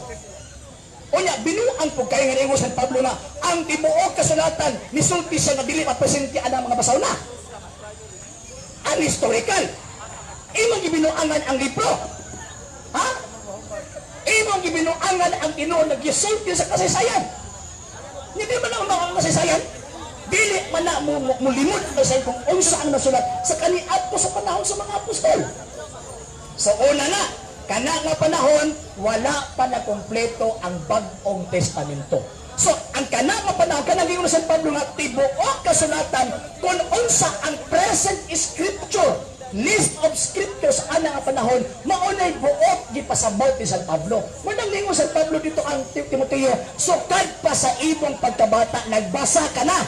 Unya, binuang po kayo nga rin San Pablo na ang tibuok kasulatan nisulti siya na dili mapresente ang mga basaw na. Ang historical. Imong gibinuangan ang libro. Ha? Imong gibinuangan ang tinuod naggisulti sa kasaysayan. Hindi man ang mga kasaysayan. Dili man na mulimot sa kung unsa ang nasulat sa kaniadto sa panahon sa mga apostol. So una na, kana nga panahon, wala pa na kompleto ang Bagong Testamento. So, ang kana nga panahon, kanang giingon San Pablo nga tibuok kasulatan kung unsa ang present scripture list of scriptures ana nga panahon maunay buot gipasabot ni San Pablo. Manang lingon San Pablo dito ang Timoteo, sukad pa sa imong pagkabata nagbasa ka na.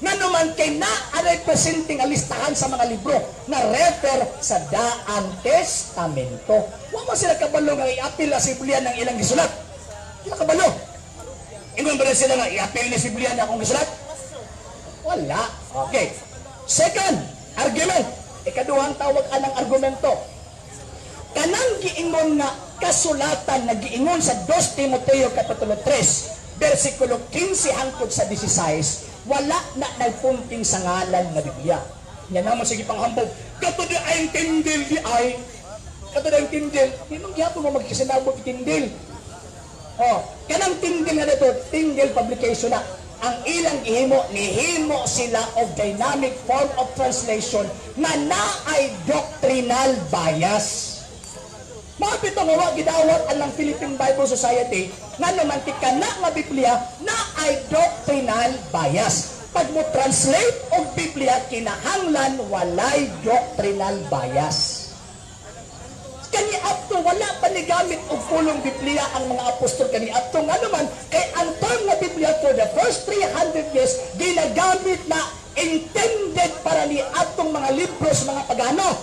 Nga naman kay na anay presenting alistahan sa mga libro na refer sa Daang Testamento. Wa man sila kabalo nga i-apil sa Biblia ng ilang gisulat. Sila kabalo. Ingon ba na sila nga i-apil ni Biblia na akong gisulat? Wala. Okay. Second argument. Ikaduhang tawag anang argumento. Kanang giingon nga kasulatan na giingon sa 2 Timoteo kapitulo 3, versikulo 15 hangtod sa 16, wala na nagpunting sa ngalan nga Biblia. Yan naman sige panghambog. Kato di ay tindil di ay. Kato di ay tindil. Hinong gyapon mo magkisinabot tindil. Oh, kanang tindil nga dito, tindil publication na. Ang ilang nihimo sila of dynamic form of translation na naay doctrinal bias. Mga pito nga gidawat ang Philippine Bible Society nga namantik ka na nga Biblia na ay doctrinal bias. Pag mo translate og Biblia kinahanglan walay doctrinal bias. Kani apto wala pa ni gamit og pulong Biblia ang mga apostol kani apto nga naman kay ang term nga Biblia for the first 300 years ginagamit na intended para ni atong mga libros mga pagano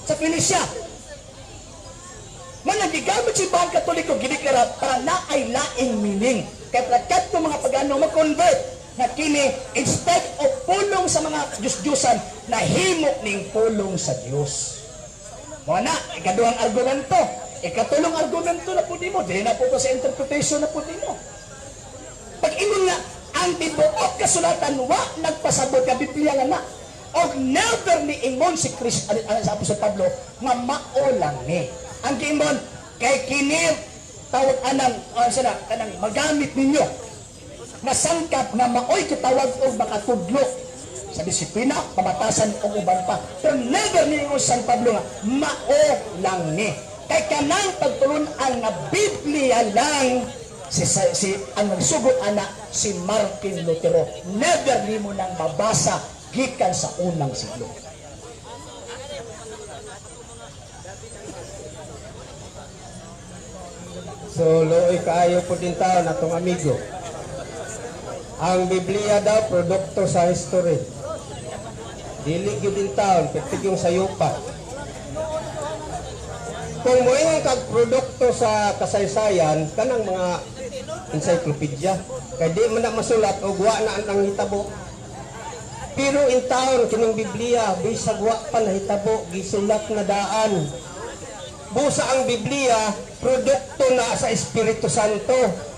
sa Phoenicia. Mga gigamit si Bahang Katoliko gideklara para na ay laing meaning. Kaya plakat ng mga pagano mag-convert na kini instead of pulong sa mga Diyos-Diyosan na himok ning pulong sa Diyos. Wala, ikaduhang argumento. Ikatulong argumento na po di mo. Dili na po sa interpretation na po di mo. Pag ingon nga, ang tibuok kasulatan wa nagpasabot ka Biblia nga na. O never ni ingon si Kristo, sa Apostol Pablo, nga maulang ni. Ang giingon, kay kinir, tawag anang, kanang magamit ninyo. Na sangkap na maoy kitawag o makatudlo sa disiplina, pamatasan o uban pa. Pero never ninyo San Pablo nga, mao lang ni. Kay kanang pagtulon ang Biblia lang si ang nagsugod ana si Martin Lutero. Never ni mo nang mabasa gikan sa unang siglo. So, looy kaayo po din tao na itong amigo. Ang Biblia daw, produkto sa history. Dili gyud din taon, pektig yung sayupa. Kung moingon kag produkto sa kasaysayan, kanang mga encyclopedia, kay di man na masulat o wa na ang hitabo. Pero in taon kining Biblia, bisag wa pa nahitabo, gisulat na daan. Busa ang Biblia, produkto na sa Espiritu Santo.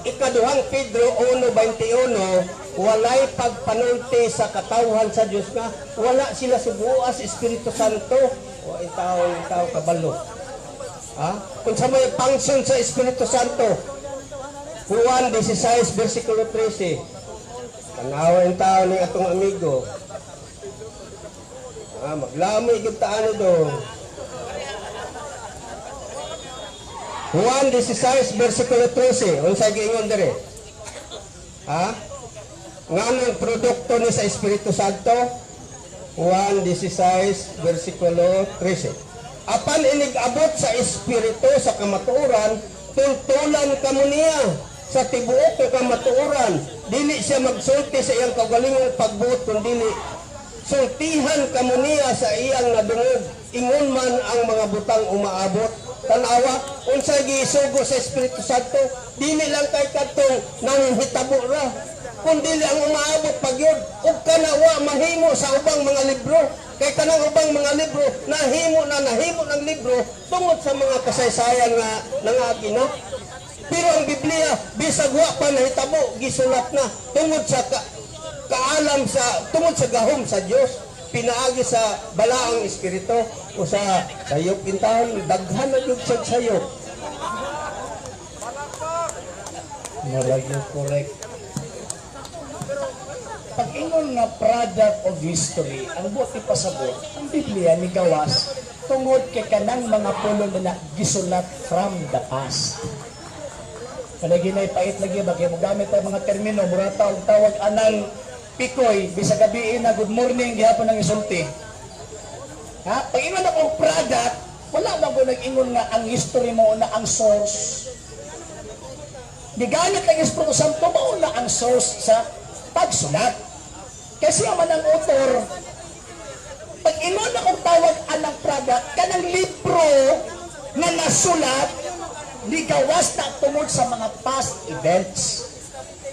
Ikaduhang Pedro 1:21, walay pagpanulti sa katawhan sa Dios nga wala sila subuas Espiritu Santo o tao kabalo. Kung sa may function sa Espiritu Santo, Juan 16 versikulo 13. Tanawa yung tao ni atong amigo. Maglami gyud taano do. Juan 16 versikulo 13. Unsay giingon dire? Nga anong produkto ni sa Espiritu Santo? Juan 16 versikulo 13. Apan inig-abot sa Espiritu sa kamatuoran, tultulan kamo niya sa tibuok ng kamatuoran. Dili siya magsulti sa iyang kaugalingong pagbuot, kundi sultihan kamo niya sa iyang nadungog. Ingon man ang mga butang umaabot. Tanawa, unsay giisugo sa Espiritu Santo, dili lang kay kadtong nanghitabo ra, kundi ang umaabot pagyud ug kanawa mahimo sa ubang mga libro. Kay kanang ubang mga libro nahimo ng libro tungod sa mga kasaysayan nga nangagi na. Pero ang Biblia bisag wa pa nahitabo, gisulat na tungod sa kaalam tungod sa gahom sa Dios, pinaagi sa balaang espiritu o sa sayop intahon daghan na gyud sa sayop. Malagyo correct. Pag-ingon nga product of history, ang buot ipasabot, ang Biblia ni gawas tungod kay kanang mga pulo na gisulat from the past. Kalagi na ipait lagi ba kay mo gamit ang mga termino mura tawag anang pikoy bisag gabi na good morning gihapon ang isulti. Ha? Pag ingon akong product, wala man ko nag-ingon nga ang history mo na ang source. Gigamit ang Espiritu Santo mo na ang source sa pagsulat. Kasi man ang author, pag ingon akong tawag anang product, kanang libro na nasulat, di gawas na tungod sa mga past events.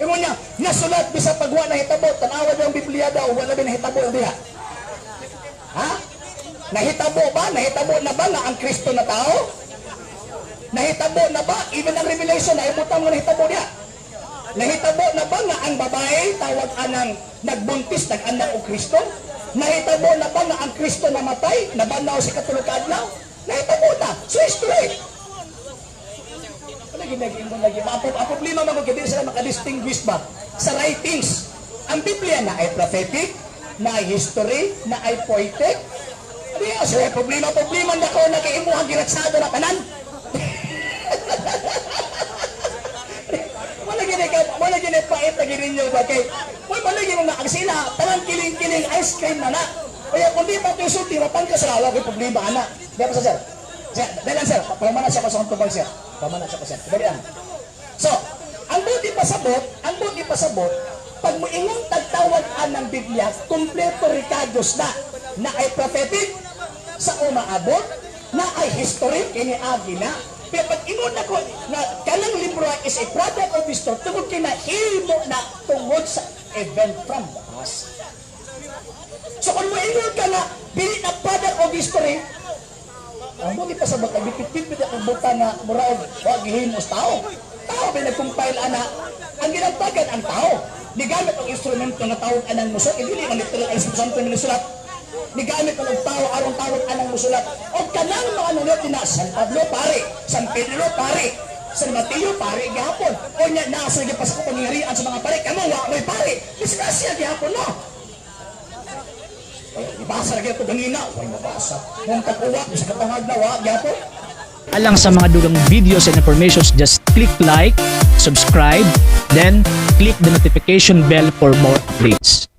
Ingon niya, nasulat bisa pagwa na hitabo, tanawa daw ang Biblia daw, wala ba nahitabo diha? Ha? Nahitabo ba? Nahitabo na ba nga ang Kristo na tao? Nahitabo na ba? Even ang Revelation, naibutang mo nahitabo niya. Nahitabo na ba nga ang babae, tawag anang nagbuntis, nag-anak o Kristo? Nahitabo na ba nga ang Kristo namatay, nabanaw si katulog adlaw? Nahitabo na. So history. Lagi. Ang problema mo kung hindi sila makadistinguish ba sa writings. Ang Biblia na ay prophetic, na ay history, na ay poetic. So, problema na ko na kay imuhang giratsado na kanan. Wala gini pait na gini nyo ba kay wala gini na ang sila parang kiling-kiling ice cream na na. Kaya kung di pa ito isulti, matang ka sa lawag yung problema na. Di ba sa sir? Dahil lang sir, pamana siya ko sa tubag sir. Pamana siya ko sir. Dali lang. So, ang buti pasabot, pag mo ingon tagtawag ng Biblia, kumpleto Ricardos na ay prophetic, sa umaabot, na ay history, kiniagi na. Pero pag ingon ako na kanang libro is a product of history, tungkol kinahimo na tungod sa event from the past. So kung mo ingon ka na, bili na product of history, ang buti pasabot, ang bipit-pipit ang buta na muraog, wag himos tao. Tao ba nag-compile ana, ang ginagtagan ang tao. Nigamit ang instrumento na tawag anang musulat, hindi ang literal ang Espiritu na nilusulat. Nigamit ang tao, arong tawag anang musulat. O kanang mga nulat na San Pablo pare, San Pedro pare, San Mateo pare, gihapon. O niya, nasa pa sa kapangyarihan sa mga pare, kamo, may pare. Disgrasya, gihapon no. Ay, ibasa lagi ito ganina. Ay, mabasa. Kung tapuwa, sa katangag na, gihapon. Alang sa mga dugang videos and informations, just click like, subscribe, then click the notification bell for more updates.